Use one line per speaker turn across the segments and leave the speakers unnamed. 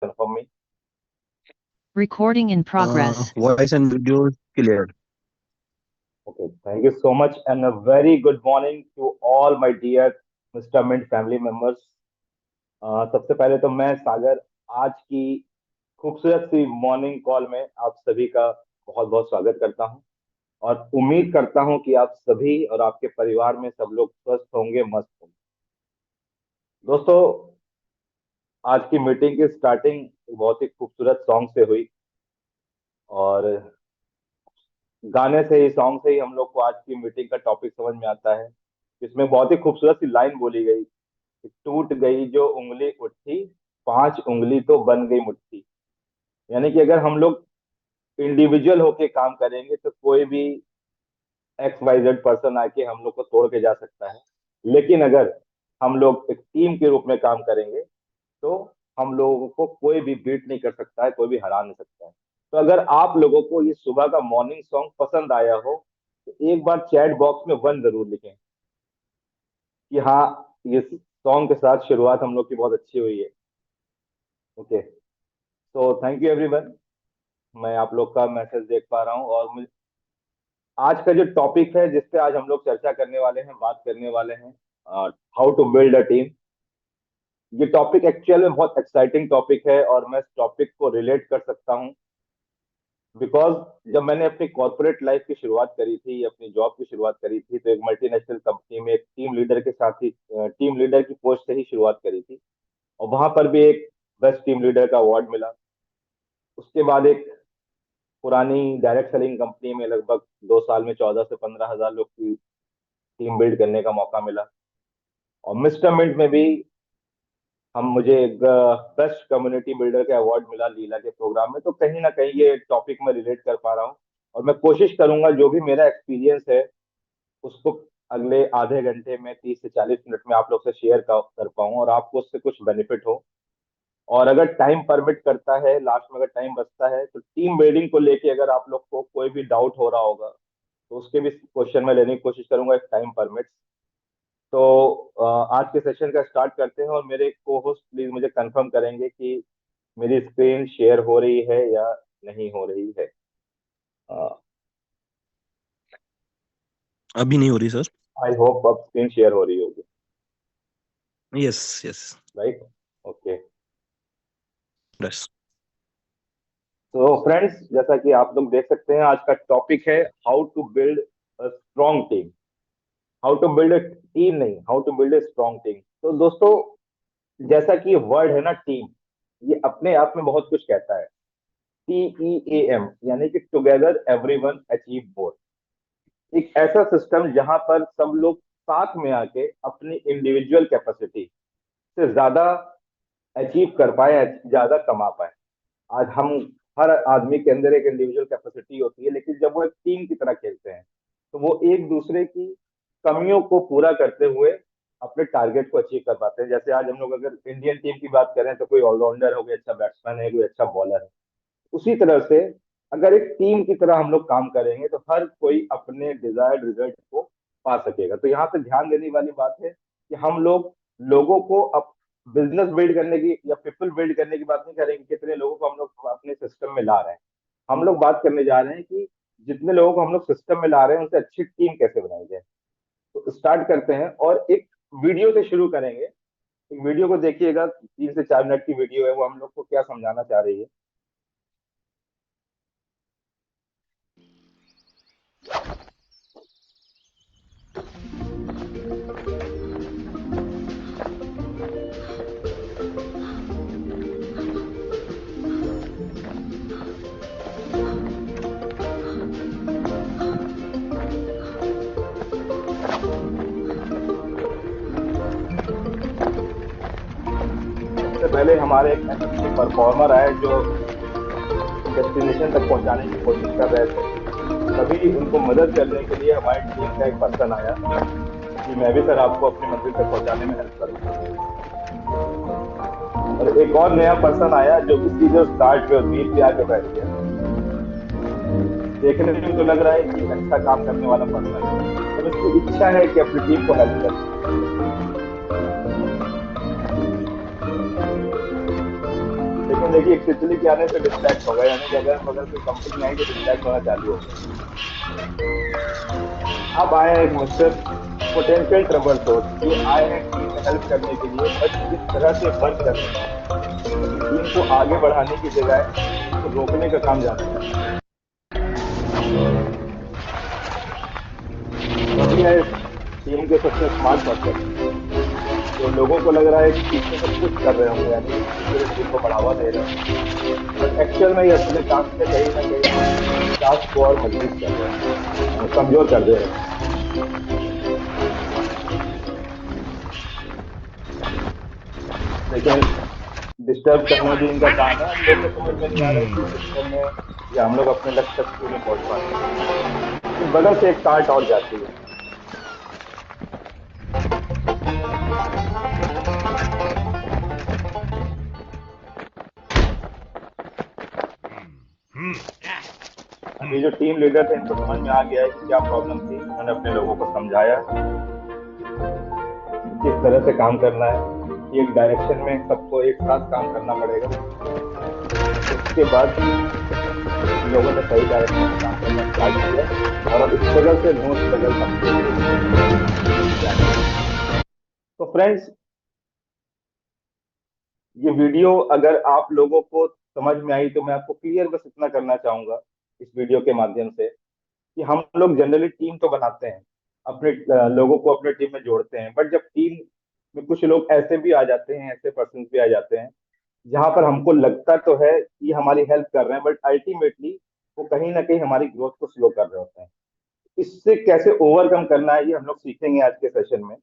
confirm me.
Recording in progress.
Voice and video is clear.
Okay, thank you so much, and a very good morning to all my dear Mr. Mint family members. सबसे पहले तो मैं सागर आज की खूबसूरत सी morning call में आप सभी का बहुत बहुत स्वागत करता हूं और उम्मीद करता हूं कि आप सभी और आपके परिवार में सब लोग स्वस्थ होंगे, मस्त होंगे। दोस्तों, आज की मीटिंग की स्टार्टिंग बहुत ही खूबसूरत सॉन्ग से हुई और गाने से ही, सॉन्ग से ही हम लोग को आज की मीटिंग का टॉपिक समझ में आता है। इसमें बहुत ही खूबसूरत सी लाइन बोली गई कि टूट गई जो उंगली उठी, पांच उंगली तो बन गई मुट्ठी। यानी कि अगर हम लोग इंडिविजुअल होके काम करेंगे तो कोई भी एक्स वाई जेड पर्सन आके हम लोग को तोड़ के जा सकता है, लेकिन अगर हम लोग एक टीम के रूप में काम करेंगे तो हम लोगों को कोई भी बीट नहीं कर सकता है, कोई भी हरा नहीं सकता है। तो अगर आप लोगों को ये सुबह का मॉर्निंग सॉन्ग पसंद आया हो तो एक बार चैट बॉक्स में वन जरूर लिखें कि हाँ, ये सॉन्ग के साथ शुरुआत हम लोग की बहुत अच्छी हुई है। ओके, तो थैंक यू एवरीवन। मैं आप लोग का मैसेज देख पा रहा हूँ और आज का जो टॉपिक है जिस पे आज हम लोग चर्चा करने वाले हैं, बात करने वाले हैं, how to build a team. ये टॉपिक एक्चुअल में बहुत एक्साइटिंग टॉपिक है और मैं इस टॉपिक को रिलेट कर सकता हूँ बिकॉज जब मैंने अपनी कॉर्पोरेट लाइफ की शुरुआत करी थी, अपनी जॉब की शुरुआत करी थी, तो एक मल्टीनेशनल कंपनी में एक टीम लीडर के साथ ही, टीम लीडर की पोस्ट से ही शुरुआत करी थी और वहां पर भी एक बेस्ट टीम लीडर का अवार्ड मिला। उसके बाद एक पुरानी डायरेक्ट सेलिंग कंपनी में लगभग 2 साल में 14 से 15 हजार लोग की टीम बिल्ड करने का मौका मिला और मिस्टर मिंट में भी हम मुझे एक बेस्ट कम्युनिटी बिल्डर का अवार्ड मिला लीला के प्रोग्राम में। तो कहीं ना कहीं ये टॉपिक में रिलेट कर पा रहा हूँ और मैं कोशिश करूंगा जो भी मेरा एक्सपीरियंस है उसको अगले आधे घंटे में 30 से 40 मिनट में आप लोग से शेयर कर पाऊँ और आपको उससे कुछ बेनिफिट हो। और अगर टाइम परमिट करता है, लास्ट में अगर टाइम बचता है, तो टीम बिल्डिंग को लेके अगर आप लोग को कोई भी डाउट हो रहा होगा तो उसके भी क्वेश्चन में लेने की कोशिश करूंगा इफ टाइम परमिट। तो आज के सेशन का स्टार्ट करते हैं और मेरे को होस्ट प्लीज मुझे कंफर्म करेंगे कि मेरी स्क्रीन शेयर हो रही है या नहीं हो रही है।
अभी नहीं हो रही सर।
आई होप अब स्क्रीन शेयर हो रही होगी।
Yes yes.
Right, okay.
बस।
तो फ्रेंड्स, जैसा कि आप लोग देख सकते हैं, आज का टॉपिक है how to build a strong team. How to build a team नहीं, how to build a strong team. तो दोस्तों, जैसा कि वर्ड है ना टीम, ये अपने आप में बहुत कुछ कहता है। TEAM यानी कि टुगेदर एवरीवन अचीव मोर। एक ऐसा सिस्टम जहां पर सब लोग साथ में आके अपनी इंडिविजुअल कैपेसिटी से ज्यादा अचीव कर पाए, ज्यादा कमा पाए। आज हम, हर आदमी के अंदर एक इंडिविजुअल कैपेसिटी होती है, लेकिन जब वो एक टीम की तरह खेलते हैं तो वो एक दूसरे की कमियों को पूरा करते हुए अपने टारगेट को अचीव कर पाते हैं। जैसे आज हम लोग अगर इंडियन टीम की बात करें तो कोई ऑलराउंडर हो, कोई अच्छा बैट्समैन है, कोई अच्छा बॉलर है। उसी तरह से अगर एक टीम की तरह हम लोग काम करेंगे तो हर कोई अपने डिजायर्ड रिजल्ट को पा सकेगा। तो यहाँ पे ध्यान देने वाली बात है कि हम लोग लोगों को बिजनेस बिल्ड करने की या पीपल बिल्ड करने की बात नहीं करेंगे कितने लोगों को हम लोग अपने सिस्टम में ला रहे हैं। हम लोग बात करने जा रहे हैं कि जितने लोगों को हम लोग सिस्टम में ला रहे हैं उनसे अच्छी टीम कैसे बनाई जाए। तो स्टार्ट करते हैं और एक वीडियो से शुरू करेंगे। एक वीडियो को देखिएगा, 3 से 4 मिनट की वीडियो है, वो हम लोग को क्या समझाना चाह रही है। सबसे पहले हमारे एक एसएससी परफॉर्मर आए जो डेस्टिनेशन तक पहुंचाने की कोशिश कर रहे थे। तभी उनको मदद करने के लिए हमारी टीम का एक पर्सन आया कि मैं भी सर आपको अपनी मंजिल तक पहुंचाने में हेल्प करूंगा। और एक और नया पर्सन आया जो कि सीधे उस कार्ड पे, उस बीच पे आके बैठ गया। देखने में तो लग रहा है कि एक अच्छा काम करने वाला पर्सन है और उसकी इच्छा है कि अपनी टीम को हेल्प करे। लेकिन देखिए एक तितली के आने से डिस्ट्रैक्ट हो गए, यानी कि अगर बगल कोई कंपनी आई तो डिस्ट्रैक्ट होना चालू हो गया। अब आए हैं एक मिस्टर पोटेंशियल ट्रबल सोर्स, ये आए हैं टीम में हेल्प करने के लिए, बट जिस तरह से वर्क कर रहे हैं कि टीम को आगे बढ़ाने की जगह उसको रोकने का काम ज्यादा कर रहे हैं। तो अभी है टीम के सबसे स्मार्ट पर्सन, जो लोगों को लग रहा है कि पीछे से पुश कर रहे होंगे, यानी कि पीछे से टीम को बढ़ावा दे रहे हैं, बट एक्चुअल में ये अपने काम से कहीं ना कहीं टास्क को और मजबूत कर रहे हैं, कमजोर कर दे रहे हैं। लेकिन डिस्टर्ब करना भी इनका काम है। हम लोग को समझ में नहीं आ रहा है कि सिस्टम में या हम लोग अपने लक्ष्य तक क्यों नहीं पहुंच पाते। फिर बगल से एक कार्ट और जाती है। अभी जो टीम लीडर थे इनको समझ में आ गया है कि क्या प्रॉब्लम थी, उन्होंने अपने लोगों को समझाया किस तरह से काम करना है, कि एक डायरेक्शन में सबको एक साथ काम करना पड़ेगा। उसके बाद लोगों ने सही डायरेक्शन में काम करना स्टार्ट किया, और अब स्ट्रगल से नो स्ट्रगल कंप्लीट। तो फ्रेंड्स, ये वीडियो अगर आप लोगों को समझ में आई तो मैं आपको क्लियर बस इतना करना चाहूंगा इस वीडियो के माध्यम से, कि हम लोग जनरली टीम तो बनाते हैं, अपने लोगों को अपने टीम में जोड़ते हैं, बट जब टीम में कुछ लोग ऐसे भी आ जाते हैं, ऐसे पर्सन भी आ जाते हैं जहां पर हमको लगता तो है कि हमारी हेल्प कर रहे हैं, बट अल्टीमेटली वो कहीं ना कहीं हमारी ग्रोथ को स्लो कर रहे होते हैं। इससे कैसे ओवरकम करना है ये हम लोग सीखेंगे आज के सेशन में।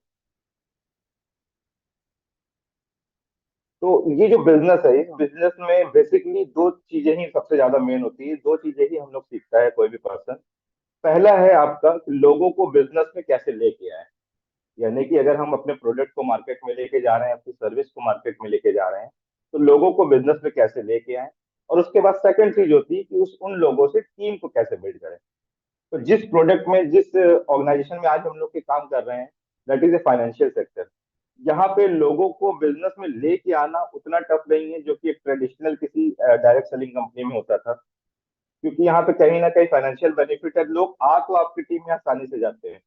तो ये जो बिजनेस है, इस बिजनेस में बेसिकली दो चीजें ही सबसे ज्यादा मेन होती है, दो चीजें ही हम लोग सीखता है कोई भी पर्सन। पहला है आपका कि लोगों को बिजनेस में कैसे लेके आए, यानी कि अगर हम अपने प्रोडक्ट को मार्केट में लेके जा रहे हैं, अपनी सर्विस को मार्केट में लेके जा रहे हैं, तो लोगों को बिजनेस में कैसे लेके आए। और उसके बाद सेकंड चीज होती है कि उस उन लोगों से टीम को कैसे बिल्ड करें। तो जिस प्रोडक्ट में, जिस ऑर्गेनाइजेशन में आज हम लोग के काम कर रहे हैं, that is a financial sector, यहाँ पे लोगों को बिजनेस में लेके आना उतना टफ नहीं है जो कि एक ट्रेडिशनल किसी डायरेक्ट सेलिंग कंपनी में होता था, क्योंकि यहाँ पे कहीं ना कहीं फाइनेंशियल बेनिफिट है। लोग आ तो आपकी टीम में आसानी से जाते हैं,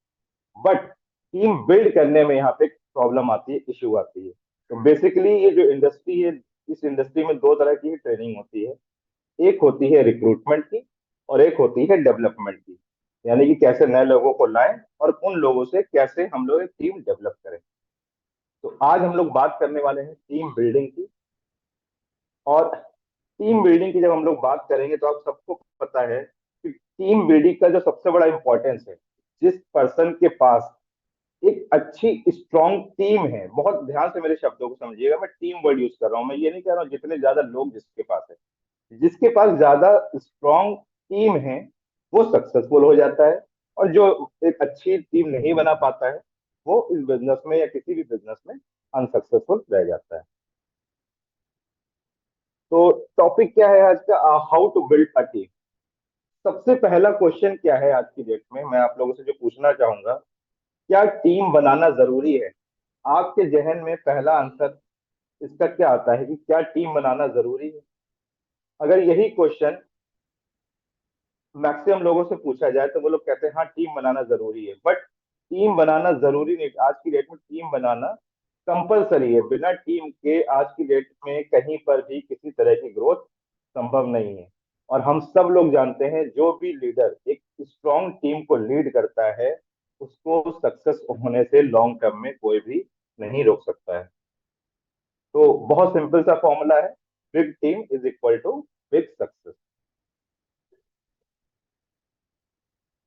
बट टीम बिल्ड करने में यहाँ पे प्रॉब्लम आती है, इश्यू आती है। तो बेसिकली ये जो इंडस्ट्री है, इस इंडस्ट्री में दो तरह की ट्रेनिंग होती है। एक होती है रिक्रूटमेंट की, और एक होती है डेवलपमेंट की, यानी कि कैसे नए लोगों को लाएं और उन लोगों से कैसे हम लोग एक टीम डेवलप करें। तो आज हम लोग बात करने वाले हैं टीम बिल्डिंग की। और टीम बिल्डिंग की जब हम लोग बात करेंगे तो आप सबको पता है कि टीम बिल्डिंग का जो सबसे बड़ा इंपॉर्टेंस है, जिस पर्सन के पास एक अच्छी स्ट्रॉन्ग टीम है, बहुत ध्यान से मेरे शब्दों को समझिएगा, मैं टीम वर्ड यूज कर रहा हूं, मैं ये नहीं कह रहा हूं जितने ज्यादा लोग जिसके पास है, जिसके पास ज्यादा स्ट्रॉन्ग टीम है वो सक्सेसफुल हो जाता है। और जो एक अच्छी टीम नहीं बना पाता है वो इस बिजनेस में या किसी भी बिजनेस में अनसक्सेसफुल रह जाता है। तो टॉपिक क्या है आज का, how to build a team. सबसे पहला क्वेश्चन क्या है आज की डेट में, मैं आप लोगों से जो पूछना चाहूंगा, क्या टीम बनाना जरूरी है। आपके जहन में पहला आंसर इसका क्या आता है कि क्या टीम बनाना जरूरी है। अगर यही क्वेश्चन मैक्सिमम लोगों से पूछा जाए तो वो लोग कहते हैं हाँ टीम बनाना जरूरी है, बट टीम बनाना जरूरी नहीं। आज की डेट में टीम बनाना कंपलसरी है, बिना टीम के आज की डेट में कहीं पर भी किसी तरह की ग्रोथ संभव नहीं है। और हम सब लोग जानते हैं जो भी लीडर एक स्ट्रॉन्ग टीम को लीड करता है उसको सक्सेस होने से लॉन्ग टर्म में कोई भी नहीं रोक सकता है। तो बहुत सिंपल सा फॉर्मूला है, big team is equal to big success.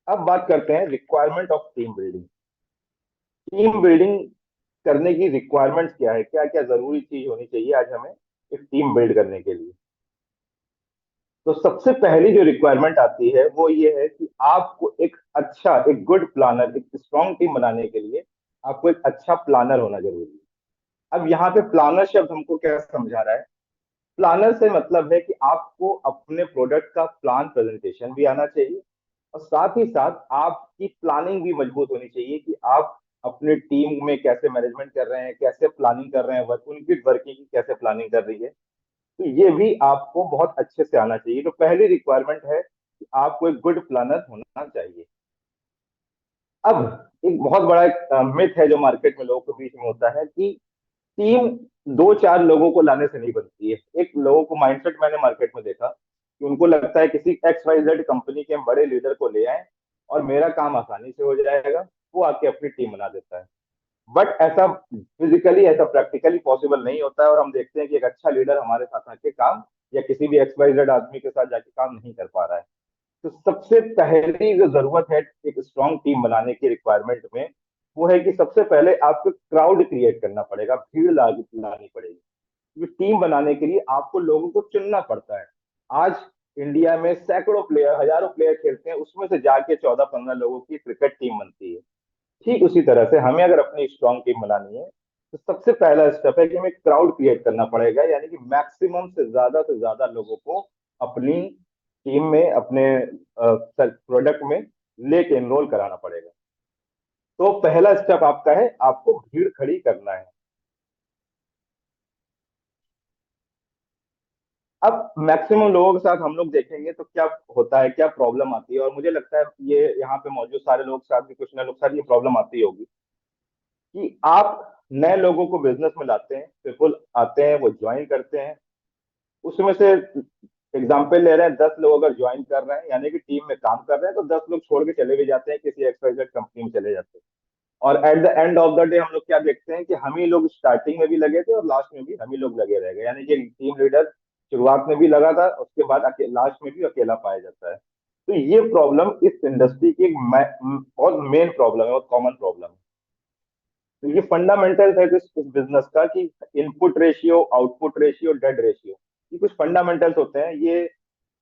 अब बात करते हैं requirement of team building. Team building करने की रिक्वायरमेंट्स क्या है, क्या क्या जरूरी चीज होनी चाहिए आज हमें एक टीम बिल्ड करने के लिए। तो सबसे पहली जो रिक्वायरमेंट आती है वो ये है कि आपको एक अच्छा, एक गुड प्लानर, एक स्ट्रॉन्ग टीम बनाने के लिए आपको एक अच्छा प्लानर होना जरूरी है। अब यहाँ पे प्लानर शब्द हमको क्या समझा रहा है, प्लानर से मतलब है कि आपको अपने प्रोडक्ट का प्लान प्रेजेंटेशन भी आना चाहिए, और साथ ही साथ आपकी प्लानिंग भी मजबूत होनी चाहिए कि आप अपने टीम में कैसे मैनेजमेंट कर रहे हैं, कैसे प्लानिंग कर रहे हैं, वर्क उनकी वर्किंग की कैसे प्लानिंग कर रही है। तो ये भी आपको बहुत अच्छे से आना चाहिए। तो पहली रिक्वायरमेंट है कि आपको एक गुड प्लानर होना चाहिए। अब एक बहुत बड़ा मिथ है जो मार्केट में लोगों के बीच में होता है कि टीम दो चार लोगों को लाने से नहीं बनती है। एक लोगों को माइंडसेट मैंने मार्केट में देखा कि उनको लगता है किसी एक्स वाई जेड कंपनी के हम बड़े लीडर को ले आए और मेरा काम आसानी से हो जाएगा, वो आके अपनी टीम बना देता है। बट ऐसा फिजिकली, ऐसा प्रैक्टिकली पॉसिबल नहीं होता है, और हम देखते हैं कि एक अच्छा लीडर हमारे साथ आके काम या किसी भी एक्स वाई जेड आदमी के साथ जाके काम नहीं कर पा रहा है। तो सबसे पहली जो जरूरत है एक स्ट्रांग टीम बनाने की रिक्वायरमेंट में, वो है कि सबसे पहले आपको क्राउड क्रिएट करना पड़ेगा, भीड़ लानी पड़ेगी। ये टीम बनाने के लिए आपको लोगों को चुनना पड़ता है। आज इंडिया में सैकड़ों प्लेयर, हजारों प्लेयर खेलते हैं, उसमें से जाके 14-15 लोगों की क्रिकेट टीम बनती है। ठीक उसी तरह से हमें अगर अपनी स्ट्रांग टीम बनानी है, तो सबसे पहला स्टेप है कि हमें क्राउड क्रिएट करना पड़ेगा, यानी कि मैक्सिमम से ज्यादा लोगों को अपनी टीम में, अपने प्रोडक्ट में लेके एनरोल कराना पड़ेगा। तो पहला स्टेप आपका है, आपको भीड़ खड़ी करना है। अब मैक्सिमम लोगों के साथ हम लोग देखेंगे तो क्या होता है, क्या प्रॉब्लम आती है, और मुझे लगता है ये यहाँ पे मौजूद सारे लोग साथ भी, कुछ नए लोग साथ ये प्रॉब्लम आती होगी कि आप नए लोगों को बिजनेस में लाते हैं, पीपल आते हैं, वो ज्वाइन करते हैं, उसमें से एग्जाम्पल ले रहे हैं, 10 लोग अगर ज्वाइन कर रहे हैं यानी कि टीम में काम कर रहे हैं, तो 10 लोग छोड़ के चले भी जाते हैं, किसी एक्सवाइजेड कंपनी में चले जाते हैं। और at the end of the day हम लोग क्या देखते हैं कि हम ही लोग स्टार्टिंग में भी लगे थे और लास्ट में भी हम ही लोग लगे रह गए, यानी कि टीम लीडर शुरुआत में भी लगा था, उसके बाद लास्ट में भी अकेला पाया जाता है। तो ये प्रॉब्लम इस इंडस्ट्री की एक बहुत मेन प्रॉब्लम है, बहुत कॉमन प्रॉब्लम है। तो ये फंडामेंटल है इस बिजनेस का कि input ratio, output ratio, dead ratio, ये कुछ फंडामेंटल्स होते हैं। ये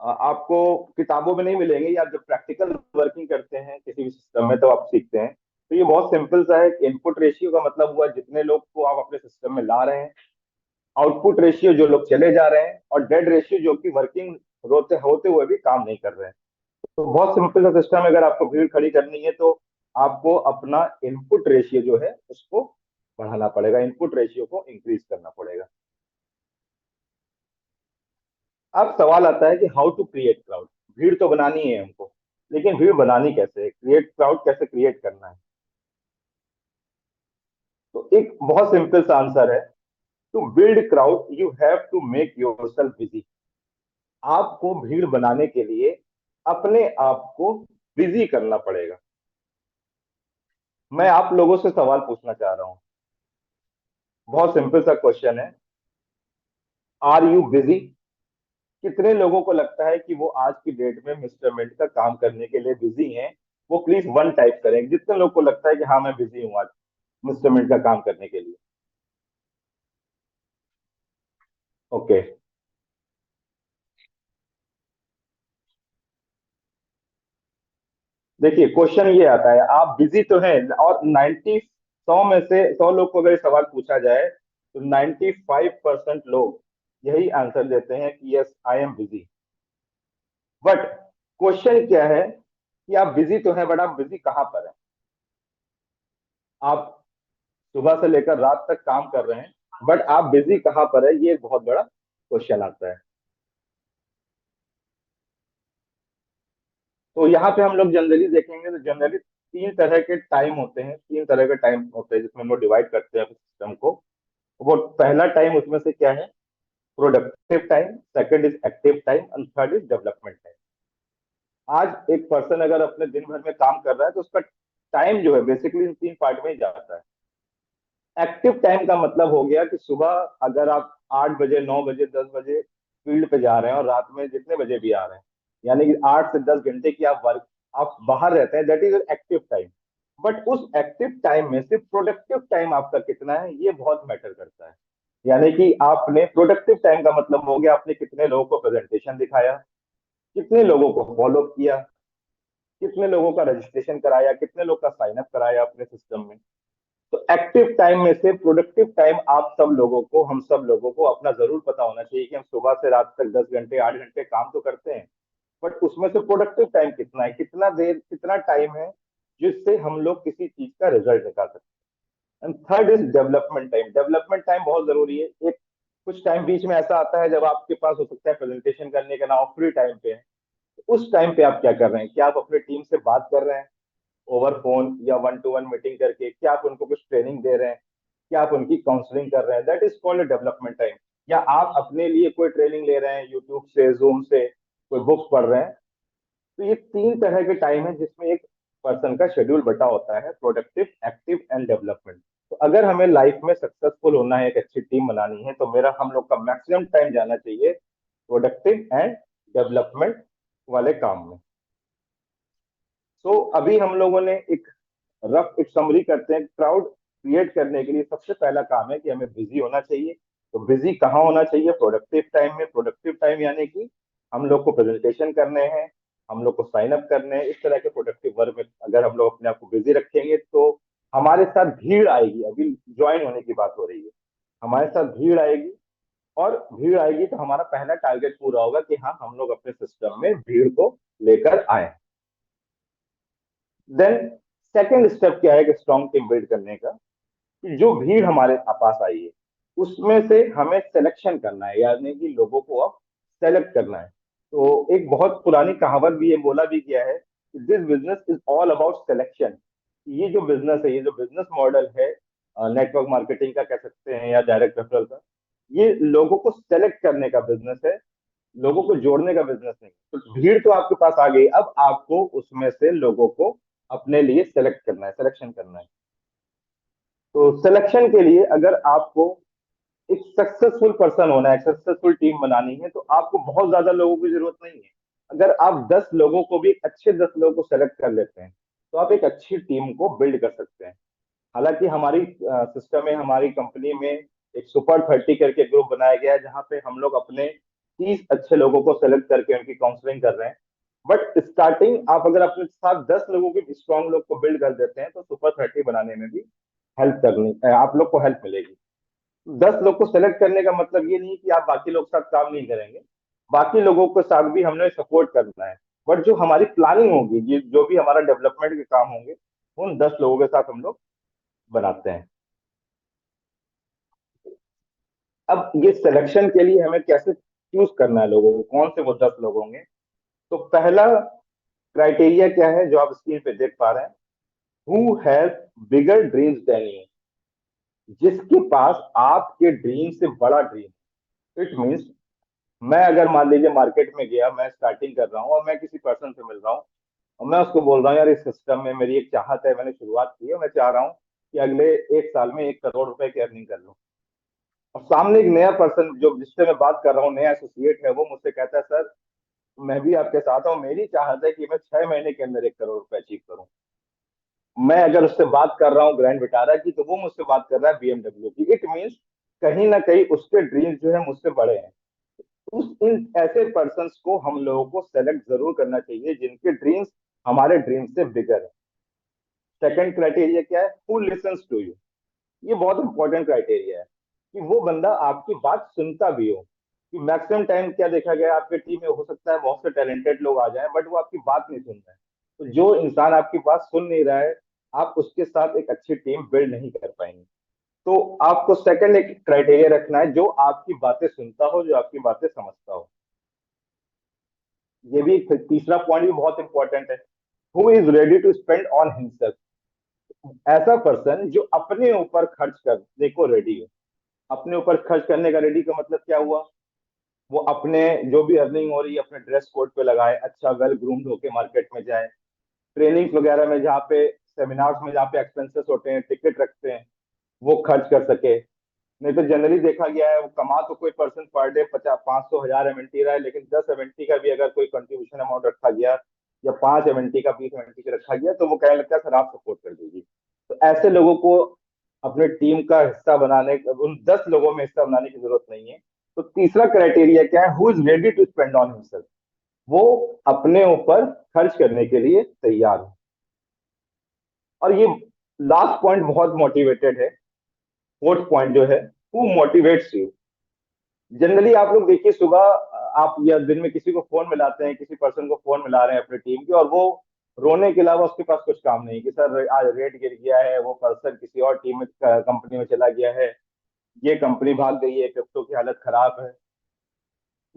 आपको किताबों में नहीं मिलेंगे, या जब प्रैक्टिकल वर्किंग करते हैं किसी भी सिस्टम में तो आप सीखते हैं। तो ये बहुत सिंपल सा है कि इनपुट रेशियो का मतलब हुआ जितने लोग को आप अपने सिस्टम में ला रहे हैं, आउटपुट रेशियो जो लोग चले जा रहे हैं, और डेड रेशियो जो कि वर्किंग होते होते हुए भी काम नहीं कर रहे हैं। तो बहुत सिंपल सा सिस्टम है। अगर आपको भीड़ खड़ी करनी है तो आपको अपना इनपुट रेशियो जो है उसको बढ़ाना पड़ेगा, इनपुट रेशियो को इंक्रीज करना पड़ेगा। अब सवाल आता है कि हाउ टू क्रिएट क्राउड। भीड़ तो बनानी है हमको, लेकिन भीड़ बनानी कैसे है, क्रिएट क्राउड कैसे क्रिएट करना है? तो एक बहुत सिंपल सा आंसर है, to build crowd you have to make yourself busy. आपको भीड़ बनाने के लिए अपने आप को बिजी करना पड़ेगा। मैं आप लोगों से सवाल पूछना चाह रहा हूं, बहुत सिंपल सा क्वेश्चन है, आर यू बिजी? कितने लोगों को लगता है कि वो आज की डेट में मिस्टर मिंट का काम करने के लिए बिजी हैं? वो प्लीज वन टाइप करें, जितने लोग को लगता है कि हाँ मैं बिजी हूँ आज मिस्टर मिंट का काम करने के लिए। ओके, देखिए क्वेश्चन ये आता है, आप बिजी तो हैं, और 100 में से 100 लोग को अगर ये सवाल पूछा जाए तो 95% लोग यही आंसर देते हैं कि yes I am busy. But question क्या है कि आप बिजी तो हैं, बट आप बिजी कहाँ पर हैं? आप सुबह से लेकर रात तक काम कर रहे हैं, बट आप बिजी कहाँ पर है, ये एक बहुत बड़ा क्वेश्चन आता है। तो यहाँ पे हम लोग जनरली देखेंगे तो जनरली तीन तरह के टाइम होते हैं, तीन तरह के टाइम होते हैं जिसमें हम लोग डिवाइड करते हैं सिस्टम को। वो पहला टाइम उसमें से क्या है, productive time, second is active time, and third is development time. आज एक पर्सन अगर अपने दिन भर में काम कर रहा है तो उसका टाइम जो है बेसिकली इन तीन पार्ट में ही जाता है। एक्टिव टाइम का मतलब हो गया कि सुबह अगर आप 8 बजे, 9 बजे, 10 बजे फील्ड पे जा रहे हैं और रात में जितने बजे भी आ रहे हैं, यानी कि 8 से 10 घंटे की आप वर्क, आप बाहर रहते हैं, that is active time. But उस एक्टिव टाइम में सिर्फ प्रोडक्टिव टाइम आपका कितना है, ये बहुत मैटर करता है। यानी कि आपने प्रोडक्टिव टाइम का मतलब हो गया आपने कितने लोगों को प्रेजेंटेशन दिखाया, कितने लोगों को फॉलो किया, कितने लोगों का रजिस्ट्रेशन कराया, कितने लोग का साइन अप कराया अपने सिस्टम में। तो एक्टिव टाइम में से प्रोडक्टिव टाइम आप सब लोगों को, हम सब लोगों को अपना जरूर पता होना चाहिए कि हम सुबह से रात तक 10 घंटे, 8 घंटे काम तो करते हैं, बट उसमें से प्रोडक्टिव टाइम कितना है, कितना देर, कितना टाइम है जिससे हम लोग किसी चीज का रिजल्ट निकाल सकते हैं। And third is development time. Development time बहुत जरूरी है। एक कुछ टाइम बीच में ऐसा आता है जब आपके पास हो सकता है प्रेजेंटेशन करने का ना हो, फ्री टाइम पे है। तो उस टाइम पे आप क्या कर रहे हैं? क्या आप अपने टीम से बात कर रहे हैं ओवर फोन या वन टू वन मीटिंग करके? क्या आप उनको कुछ ट्रेनिंग दे रहे हैं? क्या आप उनकी काउंसलिंग कर रहे हैं? That is called development time. या आप अपने लिए कोई ट्रेनिंग ले रहे हैं यूट्यूब से, जूम से, कोई बुक्स पढ़ रहे हैं? तो ये तीन तरह के टाइम है जिसमें एक पर्सन का शेड्यूल बटा होता है, प्रोडक्टिव, एक्टिव एंड डेवलपमेंट। तो अगर हमें लाइफ में सक्सेसफुल होना है, एक अच्छी टीम बनानी है, तो मेरा हम लोग का मैक्सिमम टाइम जाना चाहिए प्रोडक्टिव एंड डेवलपमेंट वाले काम में। तो अभी हम लोगों ने एक समरी करते हैं। क्राउड क्रिएट करने के लिए सबसे पहला काम है कि हमें बिजी होना चाहिए। तो बिजी कहाँ होना चाहिए? प्रोडक्टिव टाइम में। प्रोडक्टिव टाइम यानी कि हम लोग को प्रेजेंटेशन करने हैं, हम लोग को साइन अप करने हैं, इस तरह के प्रोडक्टिव वर्क में अगर हम लोग अपने आप को बिजी रखेंगे तो हमारे साथ भीड़ आएगी। अभी ज्वाइन होने की बात हो रही है, हमारे साथ भीड़ आएगी, और भीड़ आएगी तो हमारा पहला टारगेट पूरा होगा कि हाँ, हम लोग अपने सिस्टम में भीड़ को लेकर आए। देन सेकेंड स्टेप क्या है कि स्ट्रॉन्ग टीम बिल्ड करने का, कि जो भीड़ हमारे पास आई है उसमें से हमें सिलेक्शन करना है, यानी कि लोगों को अब सेलेक्ट करना है। तो एक बहुत पुरानी कहावत भी ये बोला भी गया है कि this business is all about selection. ये जो बिजनेस है, ये जो बिजनेस मॉडल है, नेटवर्क मार्केटिंग का कह सकते हैं या डायरेक्ट रेफरल का, ये लोगों को सेलेक्ट करने का बिजनेस है, लोगों को जोड़ने का बिजनेस नहीं। तो भीड़ तो आपके पास आ गई, अब आपको उसमें से लोगों को अपने लिए सेलेक्ट करना है, सिलेक्शन करना है। तो सिलेक्शन के लिए अगर आपको एक सक्सेसफुल पर्सन होना है, सक्सेसफुल टीम बनानी है, तो आपको बहुत ज्यादा लोगों की जरूरत नहीं है। अगर आप 10 लोगों को भी, अच्छे 10 लोगों को सेलेक्ट कर लेते हैं, तो आप एक अच्छी टीम को बिल्ड कर सकते हैं। हालांकि हमारी सिस्टम में, हमारी कंपनी में एक सुपर 30 करके ग्रुप बनाया गया है, जहां पे हम लोग अपने 30 अच्छे लोगों को सेलेक्ट करके उनकी काउंसलिंग कर रहे हैं। बट स्टार्टिंग आप अगर अपने साथ 10 लोगों के स्ट्रांग लोग को बिल्ड कर देते हैं, तो सुपर 30 बनाने में भी हेल्प करनी आप लोग को हेल्प मिलेगी। 10 लोग को सेलेक्ट करने का मतलब ये नहीं कि आप बाकी लोग के साथ काम नहीं करेंगे, बाकी लोगों के साथ भी हमने सपोर्ट करना है। बट जो हमारी प्लानिंग होगी, जो भी हमारा डेवलपमेंट के काम होंगे, उन 10 लोगों के साथ हम लोग बनाते हैं। अब ये सिलेक्शन के लिए हमें कैसे चूज करना है लोगों को, कौन से वो 10 लोग होंगे? तो पहला क्राइटेरिया क्या है जो आप स्क्रीन पे देख पा रहे हैं? Who has bigger dreams than you. जिसके पास आपके ड्रीम से बड़ा ड्रीम। इट मीन्स, मैं अगर मान लीजिए मार्केट में गया, मैं स्टार्टिंग कर रहा हूँ और मैं किसी पर्सन से मिल रहा हूँ, और मैं उसको बोल रहा हूँ यार इस सिस्टम में मेरी एक चाहत है, मैंने शुरुआत की है, मैं चाह रहा हूँ कि अगले 1 साल में 1 करोड़ रुपए की अर्निंग कर लूँ। और सामने एक नया पर्सन जो जिससे मैं बात कर रहा हूँ, नया एसोसिएट है, वो मुझसे कहता है सर मैं भी आपके साथ हूँ, मेरी चाहत है कि मैं 6 महीने के अंदर 1 करोड़ रुपए अचीव करूँ। मैं अगर उससे बात कर रहा हूँ ग्रैंड विटारा की, तो वो मुझसे बात कर रहा है बीएमडब्ल्यू की। इट मीन्स कहीं ना कहीं उसके ड्रीम्स जो है मुझसे बड़े हैं। उस इन ऐसे पर्सन्स को हम लोगों को सेलेक्ट जरूर करना चाहिए जिनके ड्रीम्स हमारे ड्रीम से बिगर है। सेकंड क्राइटेरिया क्या है? Who listens to you. ये बहुत इंपॉर्टेंट क्राइटेरिया है कि वो बंदा आपकी बात सुनता भी हो। कि मैक्सिमम टाइम क्या देखा गया है, आपके टीम में हो सकता है बहुत से टैलेंटेड लोग आ जाएं, बट वो आपकी बात नहीं सुन रहे हैं। तो जो इंसान आपकी बात सुन नहीं रहा है, आप उसके साथ एक अच्छी टीम बिल्ड नहीं कर पाएंगे। तो आपको सेकंड एक क्राइटेरिया रखना है, जो आपकी बातें सुनता हो, जो आपकी बातें समझता हो। ये भी तीसरा पॉइंट भी बहुत इंपॉर्टेंट है। Who is ready to spend on himself. ऐसा पर्सन जो अपने ऊपर खर्च करने को रेडी हो। अपने ऊपर खर्च करने का रेडी का मतलब क्या हुआ? वो अपने जो भी अर्निंग हो रही है अपने ड्रेस कोड पे लगाए, अच्छा वेल ग्रूम्ड होके मार्केट में जाए, ट्रेनिंग्स वगैरह में जहाँ पे, सेमिनार्स में जहाँ पे एक्सपेंसेस होते हैं, टिकट रखते हैं, वो खर्च कर सके। नहीं तो जनरली देखा गया है, वो कमा तो कोई पर्सन पर डे 50, 500, 1000 MNT रहा है, लेकिन 10 MNT का भी अगर कोई कंट्रीब्यूशन अमाउंट रखा गया, या 5 MNT का, 20 MNT का रखा गया, तो वो कहने लगता है सर आप सपोर्ट कर दीजिए। तो ऐसे लोगों को अपने टीम का हिस्सा बनाने, उन 10 लोगों में हिस्सा बनाने की जरूरत नहीं है। तो तीसरा क्राइटेरिया क्या है? Who is ready to spend on himself. वो अपने ऊपर खर्च करने के लिए तैयार है। और ये लास्ट पॉइंट बहुत मोटिवेटेड है। फोर्थ पॉइंट जो है, हु मोटिवेट्स यू। जनरली आप लोग देखिए, सुबह आप या दिन में किसी को फोन मिलाते हैं, किसी पर्सन को फोन मिला रहे हैं अपनी टीम के, और वो रोने के अलावा उसके पास कुछ काम नहीं कि सर आज रेट गिर गया है, वो पर्सन किसी और टीम में, कंपनी में चला गया है, ये कंपनी भाग गई है, क्रिप्टो की हालत खराब है।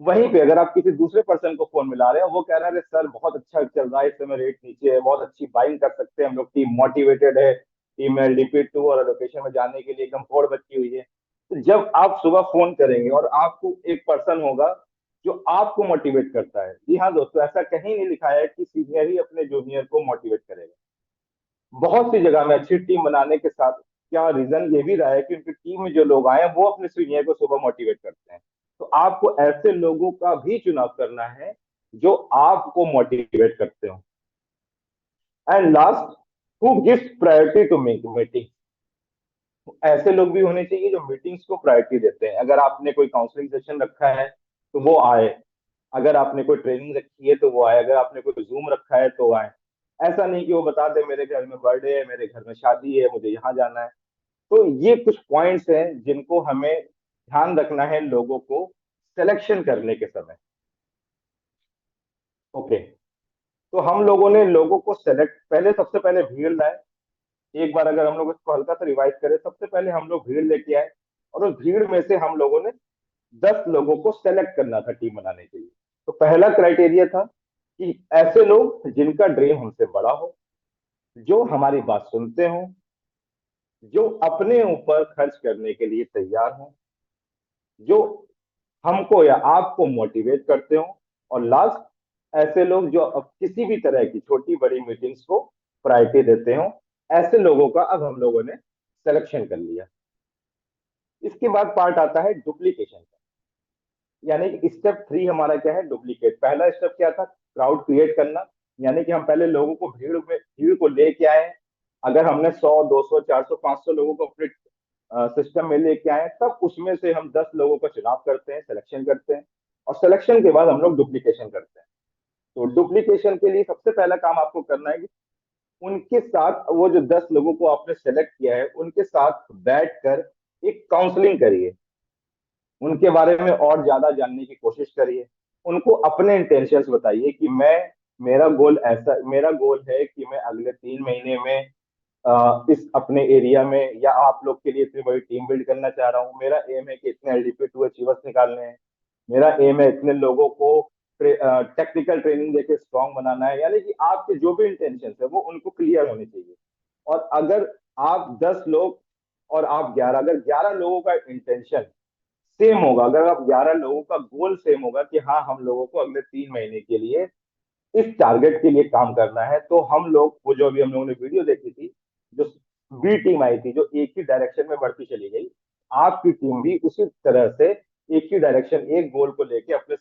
वहीं पे अगर आप किसी दूसरे पर्सन को फोन मिला रहे हैं, वो कह रहा है "अरे सर बहुत अच्छा चल रहा है, इस समय रेट नीचे है, बहुत अच्छी बाइंग कर सकते हैं हम लोग, टीम मोटिवेटेड है, टीम में LDP2 और लोकेशन में जाने के लिए एकदम होड़ बची हुई है"। तो जब आप सुबह फोन करेंगे और आपको एक पर्सन होगा जो आपको मोटिवेट करता है, जी हाँ दोस्तों, ऐसा कहीं नहीं लिखा है कि सीनियर ही अपने जूनियर को मोटिवेट करेगा। बहुत सी जगह में अच्छी टीम बनाने के साथ क्या रीजन ये भी रहा है कि उनकी टीम में जो लोग आए हैं वो अपने सीनियर को सुबह मोटिवेट करते हैं। तो आपको ऐसे लोगों का भी चुनाव करना है जो आपको मोटिवेट करते हो। And last, who gives priority to meeting. ऐसे लोग भी होने चाहिए जो मीटिंग्स को प्रायोरिटी देते हैं। अगर आपने कोई काउंसलिंग सेशन रखा है तो वो आए, अगर आपने कोई ट्रेनिंग रखी है तो वो आए, अगर आपने कोई जूम रखा है तो आए। ऐसा नहीं कि वो बता दे मेरे घर में बर्थडे है, मेरे घर में शादी है, मुझे यहाँ जाना है। तो ये कुछ पॉइंट्स हैं जिनको हमें ध्यान रखना है लोगों को सिलेक्शन करने के समय। ओके, तो हम लोगों ने लोगों को सेलेक्ट, पहले सबसे पहले भीड़ लाए। एक बार अगर हम लोग इसको हल्का सा रिवाइज करें, सबसे पहले हम लोग भीड़ लेके आए और उस भीड़ में से हम लोगों ने 10 लोगों को सेलेक्ट करना था टीम बनाने के लिए। तो पहला क्राइटेरिया था कि ऐसे लोग जिनका ड्रीम हमसे बड़ा हो, जो हमारी बात सुनते हो, जो अपने ऊपर खर्च करने के लिए तैयार हो, जो हमको या आपको मोटिवेट करते हो, और लास्ट, ऐसे लोग जो अब किसी भी तरह की छोटी बड़ी मीटिंग्स को प्रायोरिटी देते हो। ऐसे लोगों का अब हम लोगों ने सिलेक्शन कर लिया। इसके बाद पार्ट आता है डुप्लीकेशन का, यानी कि स्टेप 3 हमारा क्या है, डुप्लीकेट। पहला स्टेप क्या था, क्राउड क्रिएट करना, यानी कि हम पहले लोगों को भीड़ को लेके आए। अगर हमने 100 200 400 500 लोगों को अपने सिस्टम में लेके आए, तब उसमें से हम 10 लोगों का चुनाव करते हैं, सिलेक्शन करते हैं, और सिलेक्शन के बाद हम लोग डुप्लीकेशन करते हैं। तो डुप्लीकेशन के लिए सबसे पहला काम आपको करना है कि उनके साथ, वो जो 10 लोगों को आपने सेलेक्ट किया है उनके साथ बैठकर एक काउंसलिंग करिए, उनके बारे में और ज्यादा जानने की कोशिश करिए, उनको अपने इंटेंशंस बताइए कि मेरा गोल है कि मैं अगले 3 महीने में इस अपने एरिया में या आप लोग के लिए इतनी बड़ी टीम बिल्ड करना चाह रहा हूँ। मेरा एम है कि इतने LDP2 अचीवर्स निकालने हैं। मेरा एम है इतने लोगों को टेक्निकल ट्रेनिंग देके स्ट्रांग बनाना है। यानी कि आपके जो भी इंटेंशन है वो उनको क्लियर होने चाहिए। और अगर आप 10 लोग और आप 11, अगर 11 लोगों का इंटेंशन सेम होगा, अगर आप 11 लोगों का गोल सेम होगा कि हाँ हम लोगों को अगले 3 महीने के लिए इस टारगेट के लिए काम करना है, तो हम लोग, वो जो अभी हम लोगों ने वीडियो देखी थी, जो बी टीम आई थी जो एक ही डायरेक्शन में बढ़ती चली गई, आपकी टीम भी उसी तरह से एक ही डायरेक्शन, एक गोल को लेके अपने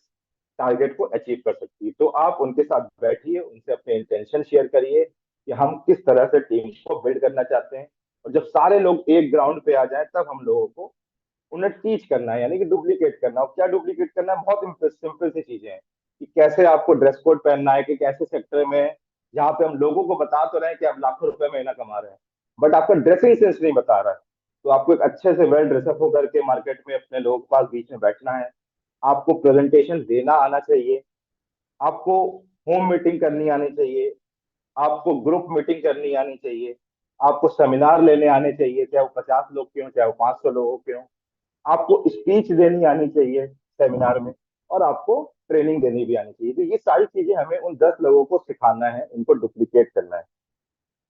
टारगेट को अचीव कर सकती है। तो आप उनके साथ बैठिए, उनसे अपने इंटेंशन शेयर करिए कि हम किस तरह से टीम को बिल्ड करना चाहते हैं। और जब सारे लोग एक ग्राउंड पे आ जाए, तब हम लोगों को उन्हें टीच करना है, यानी कि डुप्लीकेट करना। और क्या डुप्लीकेट करना है, बहुत सिंपल सी चीजें हैं कि कैसे आपको ड्रेस कोड पहनना है, कि कैसे सेक्टर में, जहाँ पे हम लोगों को बता तो रहे हैं कि आप लाखों रुपए महीना कमा रहे हैं, बट आपका ड्रेसिंग सेंस नहीं बता रहा है। तो आपको एक अच्छे से वेल ड्रेसअप होकर के मार्केट में अपने लोगों के पास बीच में बैठना है। आपको प्रेजेंटेशन देना आना चाहिए, आपको होम मीटिंग करनी आनी चाहिए, आपको ग्रुप मीटिंग करनी आनी चाहिए, आपको सेमिनार लेने आने चाहिए, चाहे वो 50 लोग के हों, चाहे वो 500 लोगों के हों। आपको स्पीच देनी आनी चाहिए सेमिनार में, और आपको ट्रेनिंग देनी भी आनी चाहिए। तो ये सारी चीजें हमें उन 10 लोगों को सिखाना है, उनको डुप्लीकेट करना है।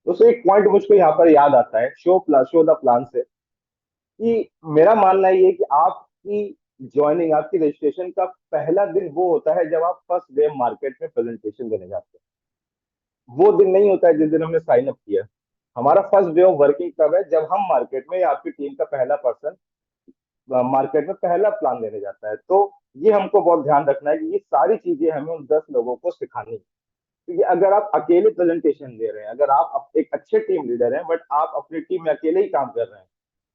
तो एक पॉइंट मुझको यहाँ पर याद आता है शो द प्लान से, कि मेरा मानना ये है कि आपकी ज्वाइनिंग, आपकी रजिस्ट्रेशन का पहला दिन वो होता है जब आप फर्स्ट डे मार्केट में प्रेजेंटेशन देने जाते हैं। वो दिन नहीं होता है जिस दिन हमने साइन अप किया। हमारा फर्स्ट डे ऑफ वर्किंग कब है, जब हम मार्केट में, या आपकी टीम का पहला पर्सन मार्केट में पहला प्लान लेने जाता है। तो ये हमको बहुत ध्यान रखना है कि ये सारी चीजें हमें उन 10 लोगों को सिखानी है। क्योंकि अगर आप अकेले प्रेजेंटेशन दे रहे हैं, अगर आप एक अच्छे टीम लीडर हैं बट आप अपनी टीम में अकेले ही काम कर रहे हैं,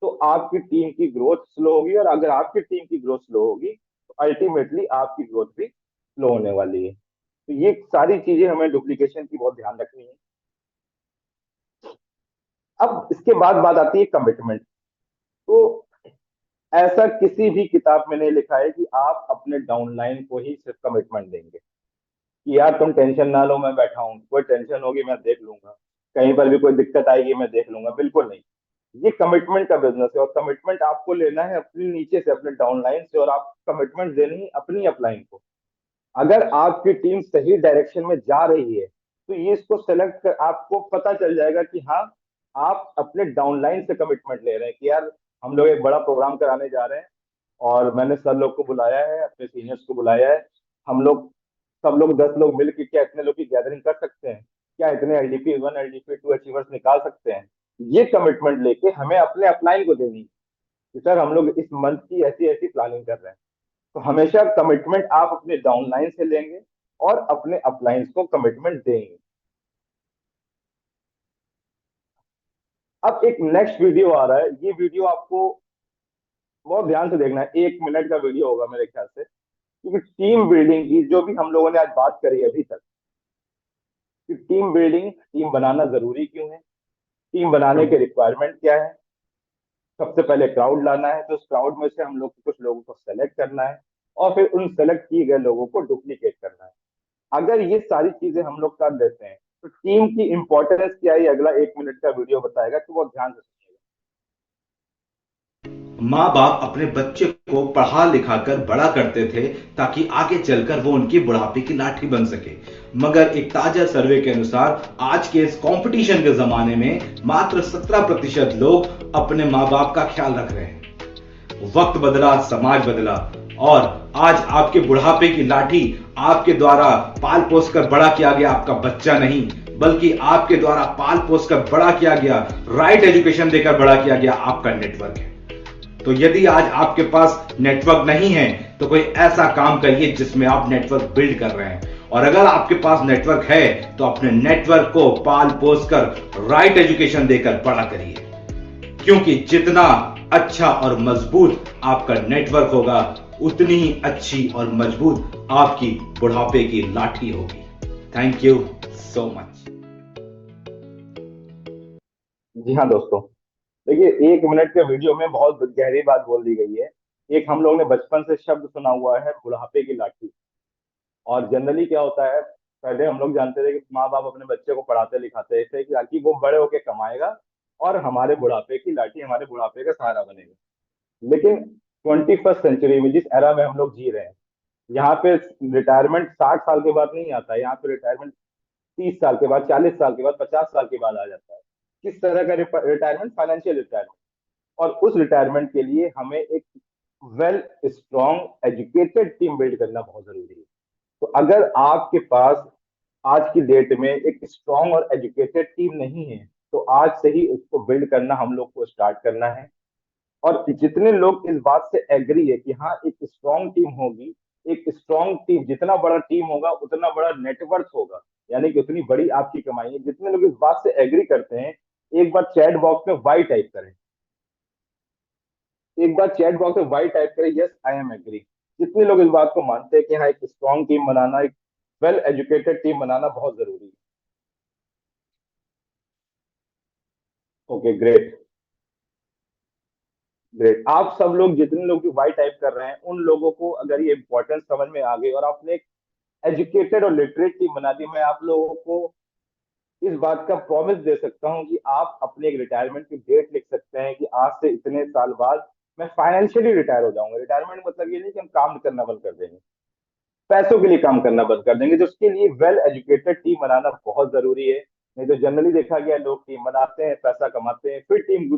तो आपकी टीम की ग्रोथ स्लो होगी, और अगर आपकी टीम की ग्रोथ स्लो होगी तो अल्टीमेटली आपकी ग्रोथ भी स्लो होने वाली है। तो ये सारी चीजें हमें डुप्लीकेशन की बहुत ध्यान रखनी है। अब इसके बाद बात आती है कमिटमेंट। तो ऐसा किसी भी किताब में नहीं लिखा है कि आप अपने डाउनलाइन को ही सिर्फ कमिटमेंट देंगे कि यार तुम टेंशन ना लो, मैं बैठा हूँ, कोई टेंशन होगी मैं देख लूंगा, कहीं पर भी कोई दिक्कत आएगी मैं देख लूंगा। बिल्कुल नहीं। ये कमिटमेंट का बिजनेस है, और कमिटमेंट आपको लेना है अपने नीचे से, अपने डाउनलाइन से, और आप कमिटमेंट देनी है अपनी अपलाइन को। अगर आपकी टीम सही डायरेक्शन में जा रही है, तो ये इसको सेलेक्ट कर आपको पता चल जाएगा कि हाँ, आप अपने डाउनलाइन से कमिटमेंट ले रहे हैं कि यार हम लोग एक बड़ा प्रोग्राम कराने जा रहे हैं, और मैंने सर लोग को बुलाया है, अपने सीनियर्स को बुलाया है। हम लोग सब लोग 10 लोग मिलकर क्या इतने लोग की गैदरिंग कर सकते हैं? क्या इतने LDP 1 LDP 2 अचीवर्स निकाल सकते हैं? ये कमिटमेंट लेके हमें अपने अपलाइन को देनी है कि सर हम लोग इस मंथ की ऐसी ऐसी प्लानिंग कर रहे हैं। तो हमेशा कमिटमेंट आप अपने डाउनलाइन से लेंगे और अपने अपलाइंस को कमिटमेंट देंगे। अब एक नेक्स्ट वीडियो आ रहा है, ये वीडियो आपको बहुत ध्यान से देखना है, 1 मिनट का वीडियो होगा मेरे ख्याल से, क्योंकि टीम बिल्डिंग की जो भी हम लोगों ने आज बात करी अभी तक, कि टीम बिल्डिंग, टीम बनाना जरूरी क्यों है, टीम बनाने के रिक्वायरमेंट क्या है। सबसे पहले क्राउड लाना है, तो उस क्राउड में से हम लोग कुछ लोगों को सेलेक्ट करना है, और फिर उन सेलेक्ट किए गए लोगों को डुप्लीकेट करना है। अगर ये सारी चीजें हम लोग कर देते हैं, तो टीम की इंपॉर्टेंस क्या है, ये अगला 1 मिनट का वीडियो बताएगा, तो बहुत ध्यान से सुनिएगा।
माँ बाप अपने बच्चे को पढ़ा लिखा कर बड़ा करते थे ताकि आगे चलकर वो उनकी बुढ़ापे की लाठी बन सके। मगर एक ताजा सर्वे के अनुसार आज के इस कंपटीशन के जमाने में मात्र 17% लोग अपने माँ बाप का ख्याल रख रहे हैं। वक्त बदला, समाज बदला, और आज आपके बुढ़ापे की लाठी आपके द्वारा पाल पोस कर बड़ा किया गया आपका बच्चा नहीं, बल्कि आपके द्वारा पाल पोस कर बड़ा किया गया, राइट एजुकेशन देकर बड़ा किया गया आपका नेटवर्क है। तो यदि आज आपके पास नेटवर्क नहीं है, तो कोई ऐसा काम करिए जिसमें आप नेटवर्क बिल्ड कर रहे हैं। और अगर आपके पास नेटवर्क है, तो अपने नेटवर्क को पाल पोस कर राइट एजुकेशन देकर बड़ा करिए, क्योंकि जितना अच्छा और मजबूत आपका नेटवर्क होगा, उतनी ही अच्छी और मजबूत आपकी बुढ़ापे की लाठी होगी। Thank you so much.
जी हाँ दोस्तों, देखिए 1 मिनट के वीडियो में बहुत गहरी बात बोल दी गई है। एक हम लोग ने बचपन से शब्द सुना हुआ है, बुढ़ापे की लाठी। और जनरली क्या होता है, पहले हम लोग जानते थे कि माँ बाप अपने बच्चे को पढ़ाते लिखाते थे कि ताकि वो बड़े होके कमाएगा और हमारे बुढ़ापे की लाठी, हमारे बुढ़ापे का सहारा बनेगा। लेकिन 21st सेंचुरी में, जिस एरा में हम लोग जी रहे हैं, यहाँ पे रिटायरमेंट 60 साल के बाद नहीं आता है। यहाँ पे रिटायरमेंट 30 साल के बाद, 40 साल के बाद, 50 साल के बाद आ जाता है। किस तरह का रिटायरमेंट? Financial retirement. और उस रिटायरमेंट के लिए हमें एक well strong educated team build करना बहुत जरूरी है। तो अगर आपके पास आज की डेट में एक स्ट्रॉन्ग और एजुकेटेड टीम नहीं है, तो आज से ही उसको बिल्ड करना हम लोग को स्टार्ट करना है। और जितने लोग इस बात से एग्री है कि हाँ एक स्ट्रॉन्ग टीम होगी, एक स्ट्रॉन्ग टीम, जितना बड़ा टीम होगा उतना बड़ा नेटवर्क होगा, यानी कि उतनी बड़ी आपकी कमाई है, जितने लोग इस बात से एग्री करते हैं, एक बार चैट बॉक्स में वाई टाइप करें। एक बार चैट बॉक्स में वाई टाइप करें, यस आई एम एग्री। जितने लोग इस बात को मानते हैं कि हाँ एक स्ट्रॉन्ग टीम बनाना, एक वेल एजुकेटेड टीम बनाना बहुत जरूरी है। Okay, great great. आप सब लोग जितने लोग भी वाई टाइप कर रहे हैं, उन लोगों को अगर ये इंपॉर्टेंस समझ में आ गई और आपने एक एजुकेटेड और लिटरेट टीम बना दी, मैं आप लोगों को इस बात का प्रॉमिस दे सकता हूं कि आप अपने एक रिटायरमेंट की डेट लिख सकते हैं कि आज से इतने साल बाद मैं फाइनेंशियली रिटायर हो जाऊंगा। रिटायरमेंट मतलब ये नहीं कि हम काम करना बंद कर देंगे, पैसों के लिए काम करना बंद कर देंगे। तो उसके लिए वेल एजुकेटेड टीम बनाना बहुत जरूरी है। नहीं तो जनरली देखा गया, लोग टीम बनाते हैं, पैसा कमाते हैं, फिर टीम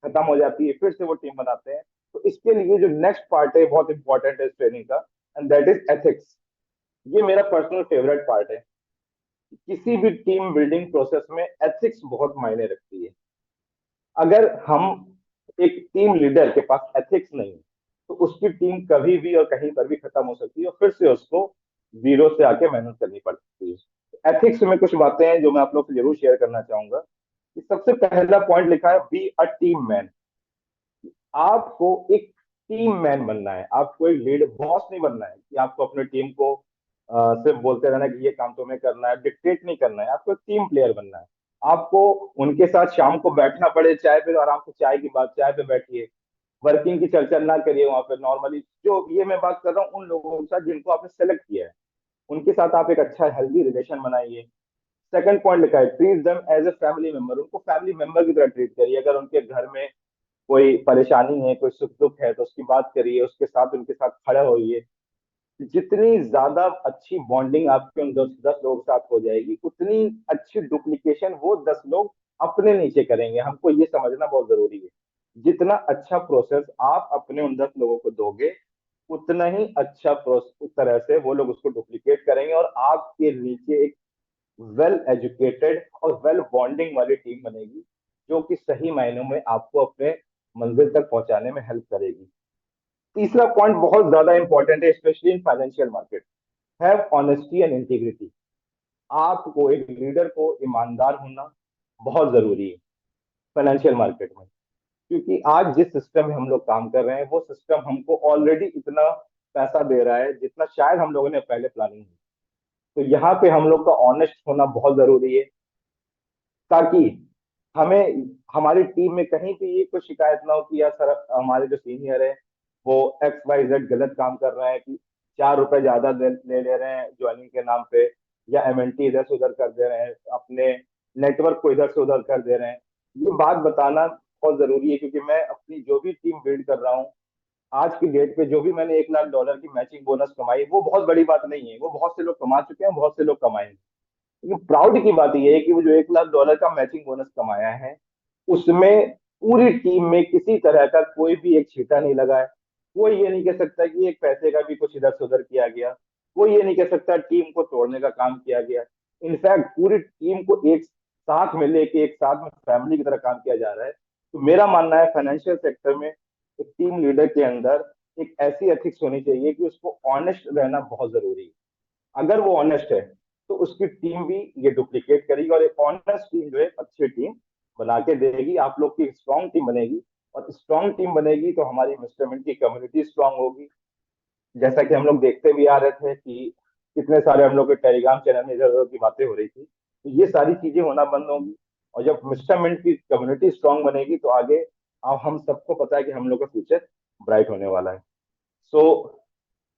खत्म हो जाती है, फिर से वो टीम बनाते हैं। तो इसके लिए जो नेक्स्ट पार्ट है बहुत इंपॉर्टेंट है इस ट्रेनिंग का, एंड दैट इज एथिक्स। ये मेरा पर्सनल फेवरेट पार्ट है। किसी भी टीम बिल्डिंग प्रोसेस में एथिक्स बहुत मायने रखती है। अगर हम एक टीम लीडर के पास एथिक्स नहीं है, तो उसकी टीम कभी भी और कहीं पर भी खत्म हो सकती है, और फिर से उसको जीरो से आके मेहनत करनी पड़ सकती है। एथिक्स में कुछ बातें हैं जो मैं आप लोग से जरूर शेयर करना चाहूंगा। कि सबसे पहला पॉइंट लिखा है, बी अ टीम मैन। आपको एक टीम मैन बनना है, आपको एक लीड बॉस नहीं बनना है कि आपको अपने टीम को सिर्फ बोलते रहना कि ये काम तुम्हें करना है, डिक्टेट नहीं करना है। आपको टीम प्लेयर बनना है। आपको उनके साथ शाम को बैठना पड़े चाय पे, तो आराम से चाय की बात, चाय पे बैठिए। वर्किंग की चर्चा ना करिए वहां पे नॉर्मली। जो ये मैं बात कर रहा हूँ उन लोगों के साथ जिनको आपने सेलेक्ट किया है, उनके साथ आप एक अच्छा हेल्दी रिलेशन बनाइए। सेकंड पॉइंट लिखा है, treat them as a family member, उनको फैमिली मेंबर की तरह ट्रीट करिए। अगर उनके घर में कोई परेशानी है, कोई सुख दुख है, तो उसकी बात करिए, उसके साथ उनके साथ खड़े होइए। जितनी ज्यादा अच्छी बॉन्डिंग आपके उन 10 लोगों के साथ हो जाएगी, उतनी अच्छी डुप्लीकेशन वो 10 लोग अपने नीचे करेंगे। हमको ये समझना बहुत जरूरी है, जितना अच्छा प्रोसेस आप अपने उन 10 लोगों को दोगे, उतना ही अच्छा प्रोसेस उस तरह से वो लोग उसको डुप्लीकेट करेंगे, और आपके नीचे एक वेल एजुकेटेड और वेल बॉन्डिंग वाली टीम बनेगी, जो कि सही मायनों में आपको अपने मंजिल तक पहुंचाने में हेल्प करेगी। तीसरा पॉइंट बहुत ज्यादा इंपॉर्टेंट है, specially in financial market. Have honesty and integrity. आपको, एक लीडर को ईमानदार होना बहुत जरूरी है फाइनेंशियल मार्केट में, क्योंकि आज जिस सिस्टम में हम लोग काम कर रहे हैं, वो सिस्टम हमको ऑलरेडी इतना पैसा दे रहा है जितना शायद हम लोगों ने पहले प्लानिंग की। तो यहाँ पे हम लोग का ऑनेस्ट होना बहुत जरूरी है, ताकि हमें, हमारी टीम में कहीं पे ये कोई शिकायत ना हो कि यार सर, हमारे जो सीनियर है वो XYZ गलत काम कर रहे हैं, कि 4 रुपए ज्यादा ले रहे हैं ज्वाइनिंग के नाम पे, या MNT इधर से उधर कर दे रहे हैं, अपने नेटवर्क को इधर से उधर कर दे रहे हैं। ये बात बताना बहुत जरूरी है, क्योंकि मैं अपनी जो भी टीम बिल्ड कर रहा हूँ, आज की डेट पे जो भी मैंने $1 लाख की मैचिंग बोनस कमाई, वो बहुत बड़ी बात नहीं है। वो बहुत से लोग कमा चुके हैं, बहुत से लोग कमाएंगे, लेकिन प्राउड की बात यह है कि वो जो $1 लाख का मैचिंग बोनस कमाया है, उसमें पूरी टीम में किसी तरह का कोई भी एक छींटा नहीं लगा है। कोई ये नहीं कह सकता कि एक पैसे का भी कुछ इधर से उधर किया गया। कोई ये नहीं कह सकता टीम को तोड़ने का काम किया गया। इनफैक्ट पूरी टीम को एक साथ में लेके, एक साथ में फैमिली की तरह काम किया जा रहा है। तो मेरा मानना है, फाइनेंशियल सेक्टर में एक टीम लीडर के अंदर एक ऐसी एथिक्स होनी चाहिए कि उसको ऑनेस्ट रहना बहुत जरूरी है। अगर वो ऑनेस्ट है, तो उसकी टीम भी ये डुप्लीकेट करेगी, और एक ऑनेस्ट टीम जो है अच्छी टीम बना के देगी। आप लोग की स्ट्रांग टीम बनेगी, और स्ट्रांग टीम बनेगी तो हमारी मिस्टर मिंट की कम्युनिटी स्ट्रांग होगी। जैसा कि हम लोग देखते भी आ रहे थे कि कितने सारे हम लोग के टेलीग्राम चैनल में इधर उधर की बातें हो रही थी, तो ये सारी चीजें होना बंद होंगी। और जब मिस्टर मिंट की कम्युनिटी स्ट्रांग बनेगी, तो आगे अब हम सबको पता है कि हम लोग का फ्यूचर ब्राइट होने वाला है। So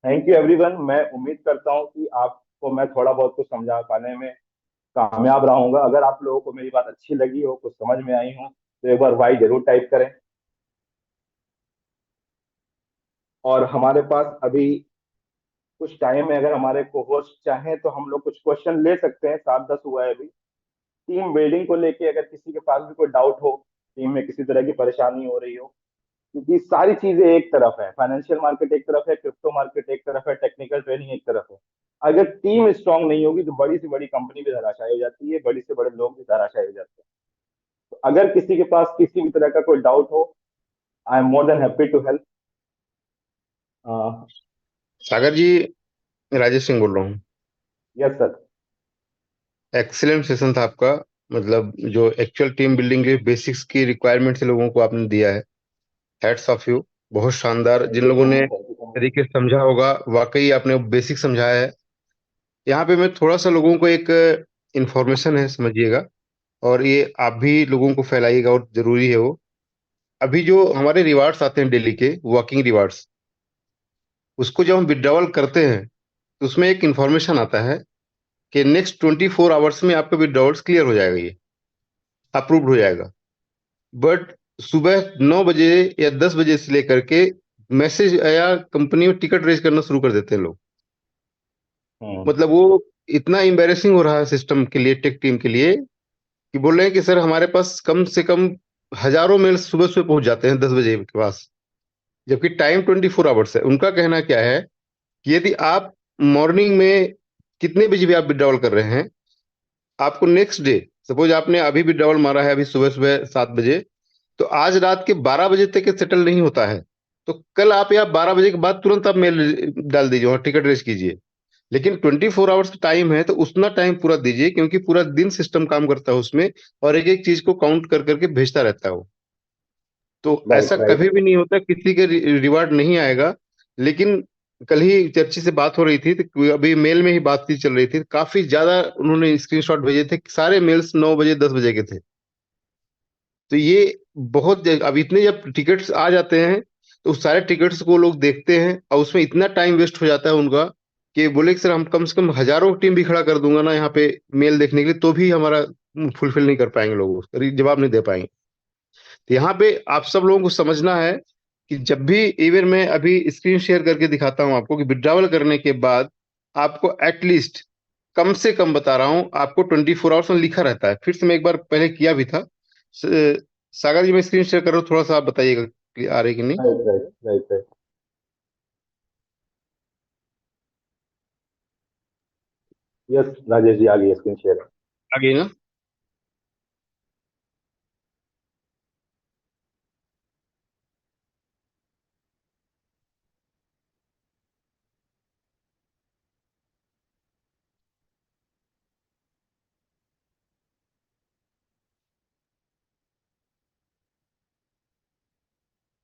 thank you everyone. मैं उम्मीद करता हूँ कि आपको मैं थोड़ा बहुत कुछ समझा पाने में कामयाब रहूंगा। अगर आप लोगों को मेरी बात अच्छी लगी हो, कुछ समझ में आई हो, तो एक बार वाई जरूर टाइप करें। और हमारे पास अभी कुछ टाइम है, अगर हमारे को होस्ट चाहें तो हम लोग कुछ क्वेश्चन ले सकते हैं। 7-10 हुआ है अभी। टीम बिल्डिंग को लेके अगर किसी के पास भी कोई डाउट हो, टीम में किसी तरह की परेशानी हो रही हो, क्योंकि सारी चीजें एक तरफ है, फाइनेंशियल मार्केट एक तरफ है, क्रिप्टो मार्केट एक तरफ है, टेक्निकल ट्रेनिंग एक तरफ है। अगर टीम स्ट्रांग नहीं होगी, तो बड़ी से बड़ी कंपनी भी धराशायी हो जाती है, बड़ी से बड़े लोग भी धराशायी हो जाते हैं। तो अगर किसी के पास किसी भी तरह का कोई डाउट हो, I am more than happy to help.
Sagar ji, Rajesh Singh बोल रहा हूँ।
Yes sir.
एक्सीलेंट सेशन था आपका। मतलब जो एक्चुअल टीम बिल्डिंग के बेसिक्स की रिक्वायरमेंट से लोगों को आपने दिया है, हैट्स ऑफ यू। बहुत शानदार।
थैंक
जिन
यू
लोगों
सो
ने
much, thank you so much.
तरीके से समझा होगा, वाकई आपने बेसिक समझाया है। यहाँ पे मैं थोड़ा सा लोगों को एक इंफॉर्मेशन है, समझिएगा, और ये आप भी लोगों को फैलाइएगा, और जरूरी है वो। अभी जो हमारे रिवार्ड्स आते हैं डेली के वर्किंग रिवार्ड्स, उसको जब हम विड्रॉवल करते हैं, तो उसमें एक इंफॉर्मेशन आता है कि नेक्स्ट 24 आवर्स में आपका विड्रॉवल्स क्लियर हो जाएगा, ये अप्रूव्ड हो जाएगा। बट सुबह 9 बजे या 10 बजे से लेकर के मैसेज या कंपनी में टिकट रेज करना शुरू कर देते हैं लोग। मतलब वो इतना एम्बेरसिंग हो रहा है सिस्टम के लिए, टेक टीम के लिए, कि बोल रहे हैं कि सर हमारे पास कम से कम हजारों मेल सुबह सुबह पहुंच जाते हैं 10 बजे के पास, जबकि टाइम 24 आवर्स है। उनका कहना क्या है कि यदि आप मॉर्निंग में कितने बजे भी आप विड्रॉवल कर रहे हैं, आपको नेक्स्ट डे, सपोज आपने अभी विड्रॉवल मारा है अभी सुबह सुबह 7 बजे, तो आज रात के 12 बजे तक ये सेटल नहीं होता है, तो कल आप या 12 बजे के बाद तुरंत आप मेल डाल दीजिए और टिकट रेज कीजिए। लेकिन 24 आवर्स का टाइम है, तो उतना टाइम पूरा दीजिए, क्योंकि पूरा दिन सिस्टम काम करता है उसमें, और एक एक चीज को काउंट कर करके भेजता रहता है वो। तो
राइट
ऐसा
राइट।
कभी भी नहीं होता किसी के रिवार्ड नहीं आएगा। लेकिन कल ही चर्ची से बात हो रही थी, तो अभी मेल में ही बातचीत चल रही थी, काफी ज्यादा उन्होंने स्क्रीनशॉट भेजे थे, सारे मेल्स 9 बजे 10 बजे के थे। तो ये अब इतने जब टिकट्स आ जाते हैं, तो उस सारे टिकट्स को लोग देखते हैं, और उसमें इतना टाइम वेस्ट हो जाता है उनका, कि बोले कि सर हम कम से कम हजारों टीम भी खड़ा कर दूंगा ना यहाँ पे मेल देखने के लिए, तो भी हमारा फुलफिल नहीं कर पाएंगे, लोग उसका जवाब नहीं दे पाएंगे। तो यहाँ पे आप सब लोगों को समझना है कि जब भी, इवन मैं अभी स्क्रीन शेयर करके दिखाता हूँ आपको, कि विड्रॉवल करने के बाद आपको एटलीस्ट, कम से कम बता रहा हूँ आपको, 24 आवर्स में लिखा रहता है। फिर से मैं एक बार पहले किया भी था। सागर जी, मैं स्क्रीन शेयर कर रहा हूँ, थोड़ा सा आप बताइएगा कि आ रही कि नहीं।
Right right right right. Yes Rajesh ji, आ गई स्क्रीन शेयर।
आ गई ना।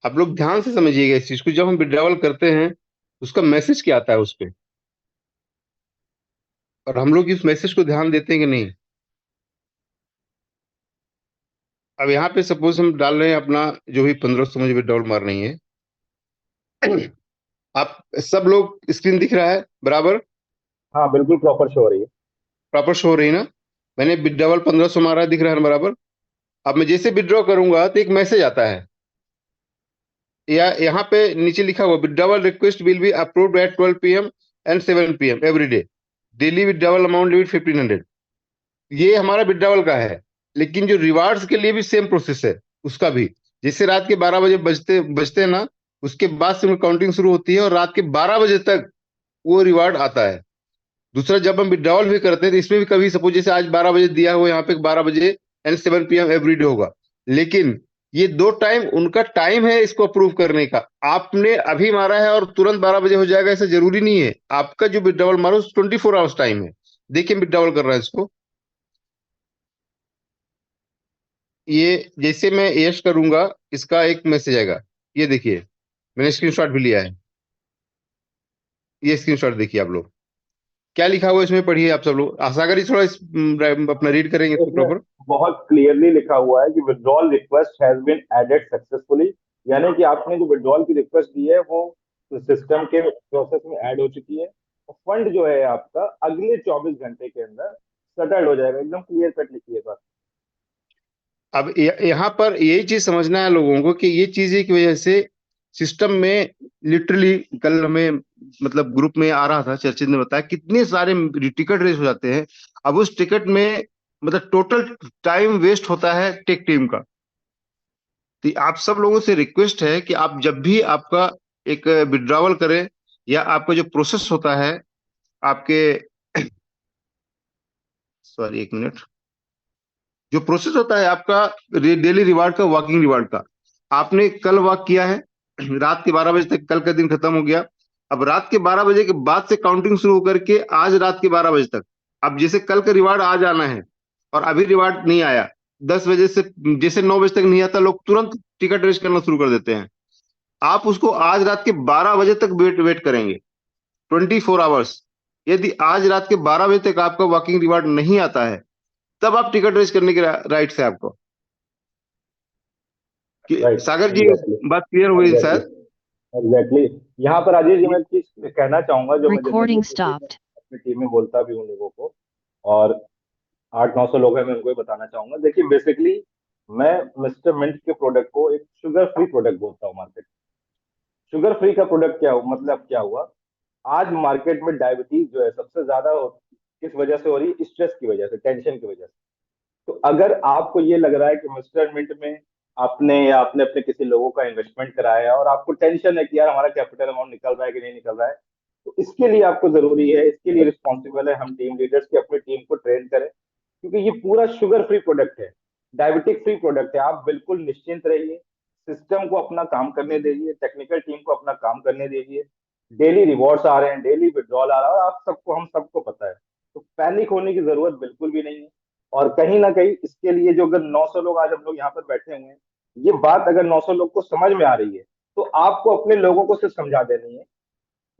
आप लोग ध्यान से समझिएगा इस चीज को, जब हम विड्रॉवल करते हैं उसका मैसेज क्या आता है उस पे, और हम लोग इस मैसेज को ध्यान देते हैं कि नहीं। अब यहाँ पे सपोज हम डाल रहे हैं अपना जो भी 1500 मुझे विड्रॉवल मारनी है। आप सब लोग, स्क्रीन दिख रहा है बराबर,
हाँ बिल्कुल प्रॉपर शो हो रही है।
प्रॉपर शो हो रही है ना। मैंने विड्रॉवल 1500 मारा है, दिख रहा है ना बराबर। अब मैं जैसे विड्रॉ करूंगा तो एक मैसेज आता है, या यहाँ पे नीचे लिखा हुआ, withdrawal request will be approved at 12 PM and 7 PM every day, daily withdrawal amount limit 1500। ये हमारा विड्रॉवल का है। लेकिन जो रिवार्ड्स के लिए भी सेम प्रोसेस है उसका भी। जैसे रात के 12 बजे बजते बजते हैं ना, उसके बाद से काउंटिंग शुरू होती है और रात के 12 बजे तक वो रिवार्ड आता है। दूसरा, जब हम विड्रॉवल भी करते हैं तो इसमें भी कभी सपोज जैसे आज 12 बजे दिया हुआ, यहाँ पे 12 बजे एंड 7 PM एवरी डे होगा। लेकिन ये दो टाइम उनका टाइम है इसको अप्रूव करने का। आपने अभी मारा है और तुरंत 12 बजे हो जाएगा, ऐसा जरूरी नहीं है। आपका जो विड्रॉवल मारो 24 आवर्स टाइम है। देखिए विड्रॉवल कर रहा है इसको, ये जैसे मैं यश करूंगा इसका एक मैसेज आएगा। ये देखिए, मैंने स्क्रीनशॉट भी लिया है। ये स्क्रीनशॉट देखिए आप लोग, क्या लिखा हुआ है इसमें, पढ़िए आप सब लोग। सागर जी थोड़ा अपना रीड करेंगे इसको
इसमें
प्रॉपर।
बहुत क्लियरली लिखा हुआ है कि withdrawal request has been added successfully, यानी कि आपने जो विड्रॉल की रिक्वेस्ट दी है वो सिस्टम के प्रोसेस में ऐड हो चुकी है। और फंड जो है आपका अगले 24 घंटे के अंदर सेटल्ड हो जाएगा। एकदम क्लियर कट लिखिए सर।
अब यहाँ पर यही चीज समझना है लोगों को कि ये चीजें की वजह से सिस्टम में लिटरली, कल हमें मतलब ग्रुप में आ रहा था, चर्चित ने बताया कितने सारे टिकट रेस हो जाते हैं। अब उस टिकट में मतलब टोटल टाइम वेस्ट होता है टेक टीम का। तो आप सब लोगों से रिक्वेस्ट है कि आप जब भी आपका एक विड्रॉवल करें, या आपका जो प्रोसेस होता है आपके, सॉरी एक मिनट, जो प्रोसेस होता है आपका डेली रिवार्ड का, वॉकिंग रिवार्ड का, आपने कल वॉक किया है, रात के 12 बजे तक, कल का दिन खत्म हो गया। अब रात के 12 बजे के बाद से काउंटिंग शुरू होकर के आज रात के 12 बजे तक, अब जैसे कल का रिवार्ड आज आना है और अभी रिवार्ड नहीं आया, 10 बजे से जैसे 9 बजे तक नहीं आता, लोग तुरंत टिकट रेस करना शुरू कर देते हैं। आप उसको आज रात के 12 बजे तक वेट वेट करेंगे, 24 आवर्स। यदि आज रात के 12 बजे तक आपका वॉकिंग रिवार्ड नहीं आता है, तब आप टिकट रेस करने के राइट है आपको।
राइट,
सागर जी,
एग्जैक्टली
बात क्लियर हुई
एग्जैक्टली
शायद।
एग्जैक्टली। यहाँ पर राजेश जी मैं एक चीज कहना चाहूंगा, जो मैं
Recording
जनरली
stopped.
अपनी टीम में बोलता भी हूँ लोगों को, और 800-900 लोग हैं, मैं उनको भी बताना चाहूंगा। देखिए बेसिकली मैं मिस्टर मिंट के प्रोडक्ट को एक शुगर फ्री प्रोडक्ट बोलता हूँ मार्केट। शुगर फ्री का प्रोडक्ट क्या हुआ, मतलब क्या हुआ, आज मार्केट में डायबिटीज जो है सबसे ज्यादा किस वजह से हो रही है? स्ट्रेस की वजह से, टेंशन की वजह से। तो अगर आपको ये लग रहा है कि मिस्टर मिंट में आपने या आपने अपने किसी लोगों का इन्वेस्टमेंट कराया है और आपको टेंशन है कि यार हमारा कैपिटल अमाउंट निकल रहा है कि नहीं निकल रहा है, तो इसके लिए आपको जरूरी है, इसके लिए रिस्पॉन्सिबल है हम टीम लीडर्स की अपनी टीम को ट्रेन करें। क्योंकि ये पूरा शुगर फ्री प्रोडक्ट है, डायबिटिक फ्री प्रोडक्ट है। आप बिल्कुल निश्चिंत रहिए, सिस्टम को अपना काम करने दीजिए, टेक्निकल टीम को अपना काम करने दीजिए। डेली रिवॉर्ड्स आ रहे हैं, डेली विड्रॉल आ रहा है, और आप सबको, हम सबको पता है। तो पैनिक होने की जरूरत बिल्कुल भी नहीं है। और कहीं ना कहीं इसके लिए जो अगर 900 लोग आज हम लोग यहाँ पर बैठे हुए हैं, ये बात अगर 900 लोग को समझ में आ रही है, तो आपको अपने लोगों को सिर्फ समझा देनी है।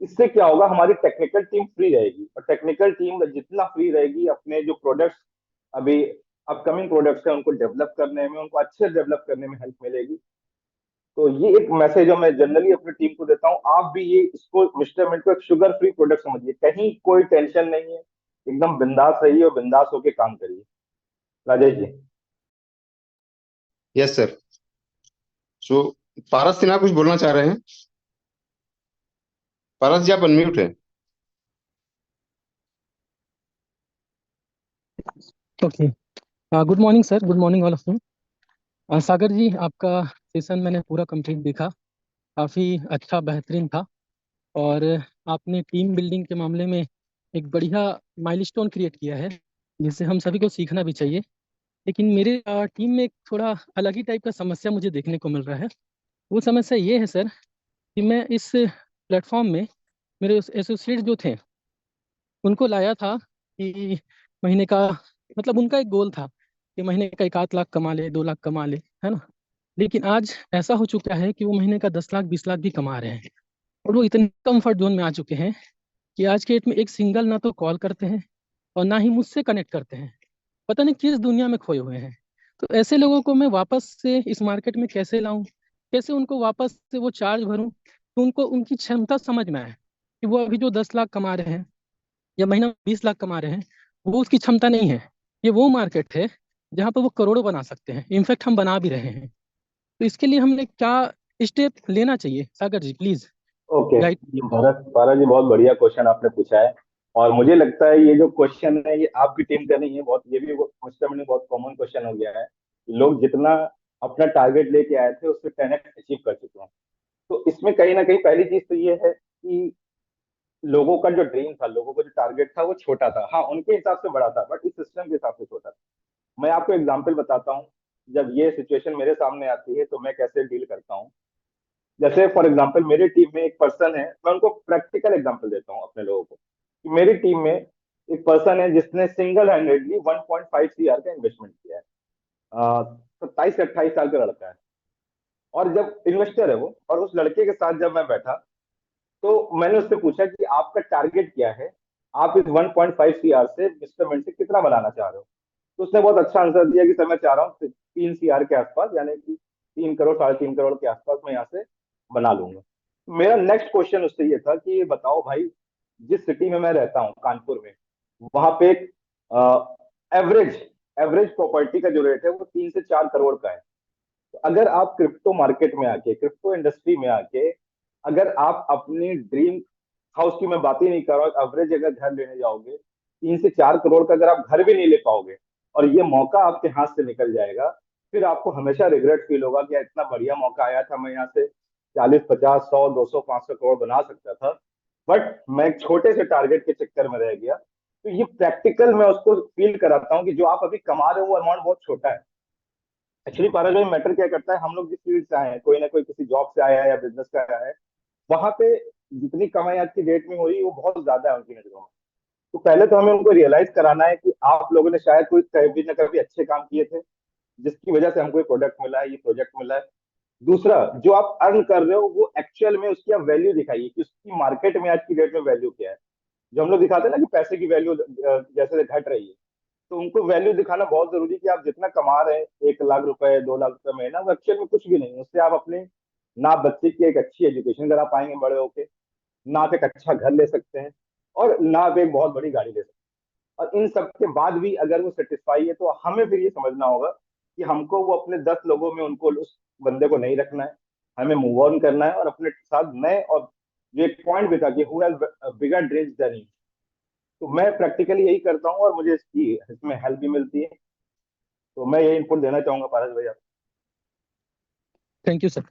इससे क्या होगा, हमारी टेक्निकल टीम फ्री रहेगी, और टेक्निकल टीम जितना फ्री रहेगी, अपने जो प्रोडक्ट्स अभी अपकमिंग प्रोडक्ट्स हैं उनको डेवलप करने में, उनको अच्छे डेवलप करने में हेल्प मिलेगी। तो ये एक मैसेज मैं जनरली अपनी टीम को देता हूँ। आप भी ये इसको मिस्टर मिंट को एक शुगर फ्री प्रोडक्ट समझिए, कहीं कोई टेंशन नहीं है, एकदम बिंदास रहिए और बिंदास होके काम करिए। Rajesh ji.
Yes sir. So Paras Sinha कुछ बोलना चाह रहे हैं? पारस जी, आप अनम्यूट हैं।
Okay. Good morning sir, good morning all of you. Sagar ji, आपका सेशन मैंने पूरा कंप्लीट देखा, काफ़ी अच्छा बेहतरीन था। और आपने टीम बिल्डिंग के मामले में एक बढ़िया माइलस्टोन क्रिएट किया है, जिससे हम सभी को सीखना भी चाहिए। लेकिन मेरे टीम में एक थोड़ा अलग ही टाइप का समस्या मुझे देखने को मिल रहा है। वो समस्या ये है सर कि मैं इस प्लेटफॉर्म में मेरे एसोसिएट जो थे उनको लाया था कि महीने का, मतलब उनका एक गोल था कि महीने का 1 आध लाख कमा ले, 2 लाख कमा ले, है ना। लेकिन आज ऐसा हो चुका है कि वो महीने का 10 लाख 20 लाख भी कमा रहे हैं, और वो इतने कंफर्ट जोन में आ चुके हैं कि आज के डेट में एक सिंगल ना तो कॉल करते हैं और ना ही मुझसे कनेक्ट करते हैं। पता नहीं किस दुनिया में खोए हुए हैं। तो ऐसे लोगों को मैं वापस से इस मार्केट में कैसे लाऊं, कैसे उनको वापस से वो चार्ज भरूं तो उनको उनकी क्षमता समझ में आए कि वो अभी जो 10 लाख कमा रहे हैं या महीना में 20 लाख कमा रहे हैं, वो उसकी क्षमता नहीं है। ये वो मार्केट है जहाँ पर वो करोड़ों बना सकते हैं, इनफैक्ट हम बना भी रहे हैं। तो इसके लिए हमने क्या स्टेप लेना चाहिए, सागर जी प्लीज
ओके।
गाइड।
भारत जी, बहुत बढ़िया क्वेश्चन आपने पूछा है। और मुझे लगता है ये जो क्वेश्चन है ये आपकी टीम का नहीं है, बहुत ये भी मिस्टर में बहुत कॉमन क्वेश्चन हो गया है। लोग जितना अपना टारगेट लेके आए थे उससे 10x अचीव कर चुके हैं। तो इसमें कहीं ना कहीं पहली चीज तो ये है कि लोगों का जो ड्रीम था, लोगों का जो टारगेट था वो छोटा था। हाँ, उनके हिसाब से बड़ा था, बट इस सिस्टम के हिसाब से छोटा था। मैं आपको एग्जाम्पल बताता हूँ। जब ये सिचुएशन मेरे सामने आती है तो मैं कैसे डील करता हूँ। जैसे फॉर एग्जाम्पल मेरी टीम में एक पर्सन है, मैं उनको प्रैक्टिकल एग्जाम्पल देता हूँ अपने लोगों को कि मेरी टीम में एक पर्सन है जिसने सिंगल हैंडेडली 1.5 CR का इन्वेस्टमेंट किया है। 27 से 28 साल का लड़का है, और जब इन्वेस्टर है वो, और उस लड़के के साथ जब मैं बैठा तो मैंने उससे पूछा कि आपका टारगेट क्या है, आप इस 1.5 CR से मिस्टर मिंट से कितना बनाना चाह रहे हो। तो उसने बहुत अच्छा आंसर दिया कि सर मैं चाह रहा हूँ 3 CR के आसपास, यानी कि 3 करोड़ 3.5 करोड़ के आसपास मैं यहाँ से बना लूंगा। मेरा नेक्स्ट क्वेश्चन उससे ये था कि ये बताओ भाई, जिस सिटी में मैं रहता हूँ कानपुर में, वहां पे एक एवरेज एवरेज प्रॉपर्टी का जो रेट है वो 3 से 4 करोड़ का है। तो अगर आप क्रिप्टो मार्केट में आके, क्रिप्टो इंडस्ट्री में आके, अगर आप अपनी ड्रीम हाउस की मैं बात ही नहीं कर रहा हूँ, एवरेज अगर घर लेने जाओगे 3 से 4 करोड़ का, अगर आप घर भी नहीं ले पाओगे और ये मौका आपके हाथ से निकल जाएगा, फिर आपको हमेशा रिग्रेट फील होगा कि यार इतना बढ़िया मौका आया था, मैं यहाँ से 40 50 100 200 500 करोड़ बना सकता था, बट मैं एक छोटे से टारगेट के चक्कर में रह गया। तो ये प्रैक्टिकल मैं उसको फील कराता हूँ कि जो आप अभी कमा रहे हो वो अमाउंट बहुत छोटा है। एक्चुअली पारा जो मैटर क्या करता है, हम लोग जिस फील्ड से आए हैं, कोई ना कोई किसी जॉब से आया है या बिजनेस से आया है, वहां पे जितनी कमाई आज की डेट में हो रही है वो बहुत ज्यादा है उनकी नजरों में। तो पहले तो हमें उनको रियलाइज कराना है कि आप लोगों ने शायद कोई कभी ना कभी अच्छे काम किए थे जिसकी वजह से हमको ये प्रोडक्ट मिला है, ये प्रोजेक्ट मिला है। दूसरा, जो आप अर्न कर रहे हो वो एक्चुअल में उसकी आप वैल्यू दिखाइए कि उसकी मार्केट में आज की डेट में वैल्यू क्या है। जो हम लोग दिखाते हैं ना कि पैसे की वैल्यू जैसे घट रही है, तो उनको वैल्यू दिखाना बहुत जरूरी है कि आप जितना कमा रहे हैं 1 लाख रुपए 2 लाख रुपए महीना, वो एक्चुअल में कुछ भी नहीं है। उससे आप अपने ना बच्चे की एक अच्छी एजुकेशन करा पाएंगे बड़े होके, ना आप एक अच्छा घर ले सकते हैं, और ना आप एक बहुत बड़ी गाड़ी ले सकते हैं। और इन सब के बाद भी अगर वो सेटिस्फाई है तो हमें फिर ये समझना होगा कि हमको वो अपने 10 लोगों में उनको उस बंदे को नहीं रखना है, हमें मूव ऑन करना है और अपने साथ नए, और जो एक पॉइंट भी था कि who has bigger dreams than you. तो मैं प्रैक्टिकली यही करता हूँ और मुझे इसमें हेल्प भी मिलती है। तो मैं ये इनपुट देना चाहूंगा पारस भैया।
Thank you sir.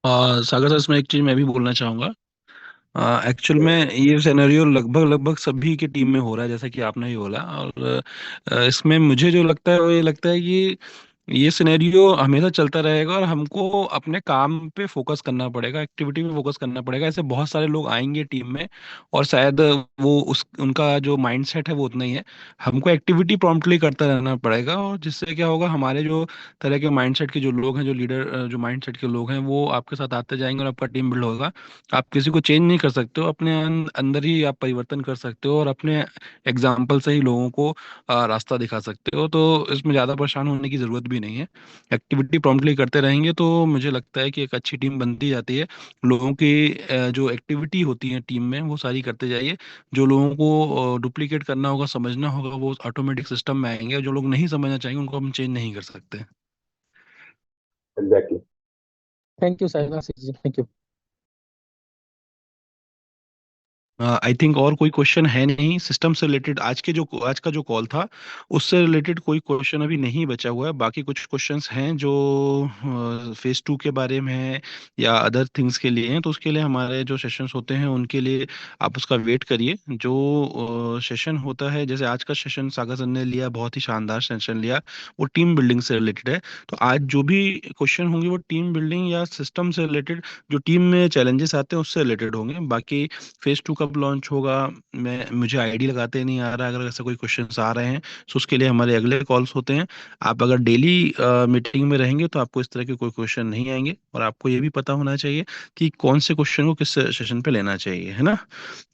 Sagar sir, इसमें एक चीज मैं भी बोलना चाहूंगा। एक्चुअल में ये सिनेरियो लगभग लगभग सभी की टीम में हो रहा है, जैसा कि आपने भी बोला। और इसमें मुझे जो लगता है वो ये लगता है कि ये सिनेरियो हमेशा चलता रहेगा और हमको अपने काम पे फोकस करना पड़ेगा, एक्टिविटी पे फोकस करना पड़ेगा। ऐसे बहुत सारे लोग आएंगे टीम में और शायद वो उस उनका जो माइंडसेट है वो उतना ही है। हमको एक्टिविटी प्रॉम्प्टली करता रहना पड़ेगा, और जिससे क्या होगा, हमारे जो तरह के माइंडसेट के जो लोग हैं, जो लीडर जो माइंडसेट के लोग हैं, वो आपके साथ आते जाएंगे और आपका टीम बिल्ड होगा। आप किसी को चेंज नहीं कर सकते हो, अपने अंदर ही आप परिवर्तन कर सकते हो और अपने एग्जाम्पल से ही लोगों को रास्ता दिखा सकते हो। तो इसमें ज़्यादा परेशान होने की ज़रूरत भी भी नहीं है। एक्टिविटी प्रॉम्प्टली करते रहेंगे तो मुझे लगता है कि एक अच्छी टीम बनती जाती है। लोगों की जो एक्टिविटी होती है टीम में वो सारी करते जाइए। जो लोगों को डुप्लीकेट करना होगा, समझना होगा, वो ऑटोमेटिक सिस्टम में आएंगे, और जो लोग नहीं समझना चाहेंगे उनको हम चेंज नहीं कर सकते।
Exactly.
Thank you Sahil Ashish ji, thank you.
I think और कोई क्वेश्चन है नहीं सिस्टम से रिलेटेड। आज का जो कॉल था उससे रिलेटेड कोई क्वेश्चन अभी नहीं बचा हुआ है। बाकी कुछ क्वेश्चंस हैं जो फेज 2 के बारे में है या अदर थिंग्स के लिए हैं, तो उसके लिए हमारे जो सेशंस होते हैं उनके लिए आप उसका वेट करिए। जो सेशन होता है, जैसे आज का सेशन सागर सर ने लिया, बहुत ही शानदार सेशन लिया, वो टीम बिल्डिंग से रिलेटेड है। तो आज जो भी क्वेश्चन होंगे वो टीम बिल्डिंग या सिस्टम से रिलेटेड, जो टीम में चैलेंजेस आते हैं उससे रिलेटेड होंगे। बाकी फेज 2 कब लॉन्च होगा, मुझे आईडी लगाते नहीं आ रहा। अगर ऐसा कोई क्वेश्चंस आ रहे हैं तो उसके लिए हमारे अगले कॉल्स होते हैं। आप अगर डेली मीटिंग में रहेंगे तो आपको इस तरह के कोई क्वेश्चन नहीं आएंगे, और आपको ये भी पता होना चाहिए कि कौन से क्वेश्चन को किस सेशन पे लेना चाहिए, है ना।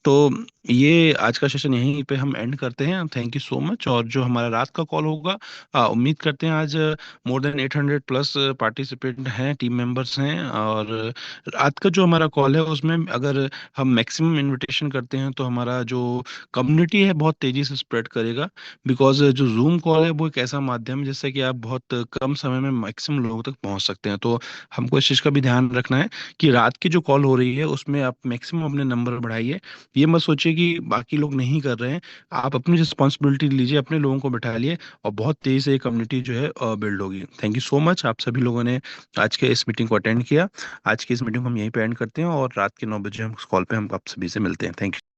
तो ये आज का सेशन यहीं पे हम एंड करते हैं। Thank you so much. और जो हमारा रात का कॉल होगा, उम्मीद करते हैं आज मोर देन 800 प्लस पार्टिसिपेंट हैं, टीम मेंबर्स हैं। और रात का जो हमारा कॉल है उसमें अगर हम मैक्सिमम इनविटेशन करते हैं तो हमारा जो कम्युनिटी है बहुत तेजी से स्प्रेड करेगा। बिकॉज जो जूम कॉल है वो एक ऐसा माध्यम है जिससे कि आप बहुत कम समय में मैक्सिमम लोगों तक पहुंच सकते हैं। तो हमको इस चीज़ का भी ध्यान रखना है कि रात की जो कॉल हो रही है उसमें आप मैक्सिमम अपने नंबर बढ़ाइए। ये मत सोचिए कि बाकी लोग नहीं कर रहे हैं। आप अपनी रिस्पॉन्सिबिलिटी लीजिए, अपने लोगों को बैठा लिए, और बहुत तेजी से ये कम्युनिटी जो है बिल्ड होगी। थैंक यू सो मच, आप सभी लोगों ने आज के इस मीटिंग को अटेंड किया। आज की इस मीटिंग को हम यहीं पे एंड करते हैं, और रात के 9 बजे हम उस कॉल पे हम आप सभी से मिलते हैं। Thank you.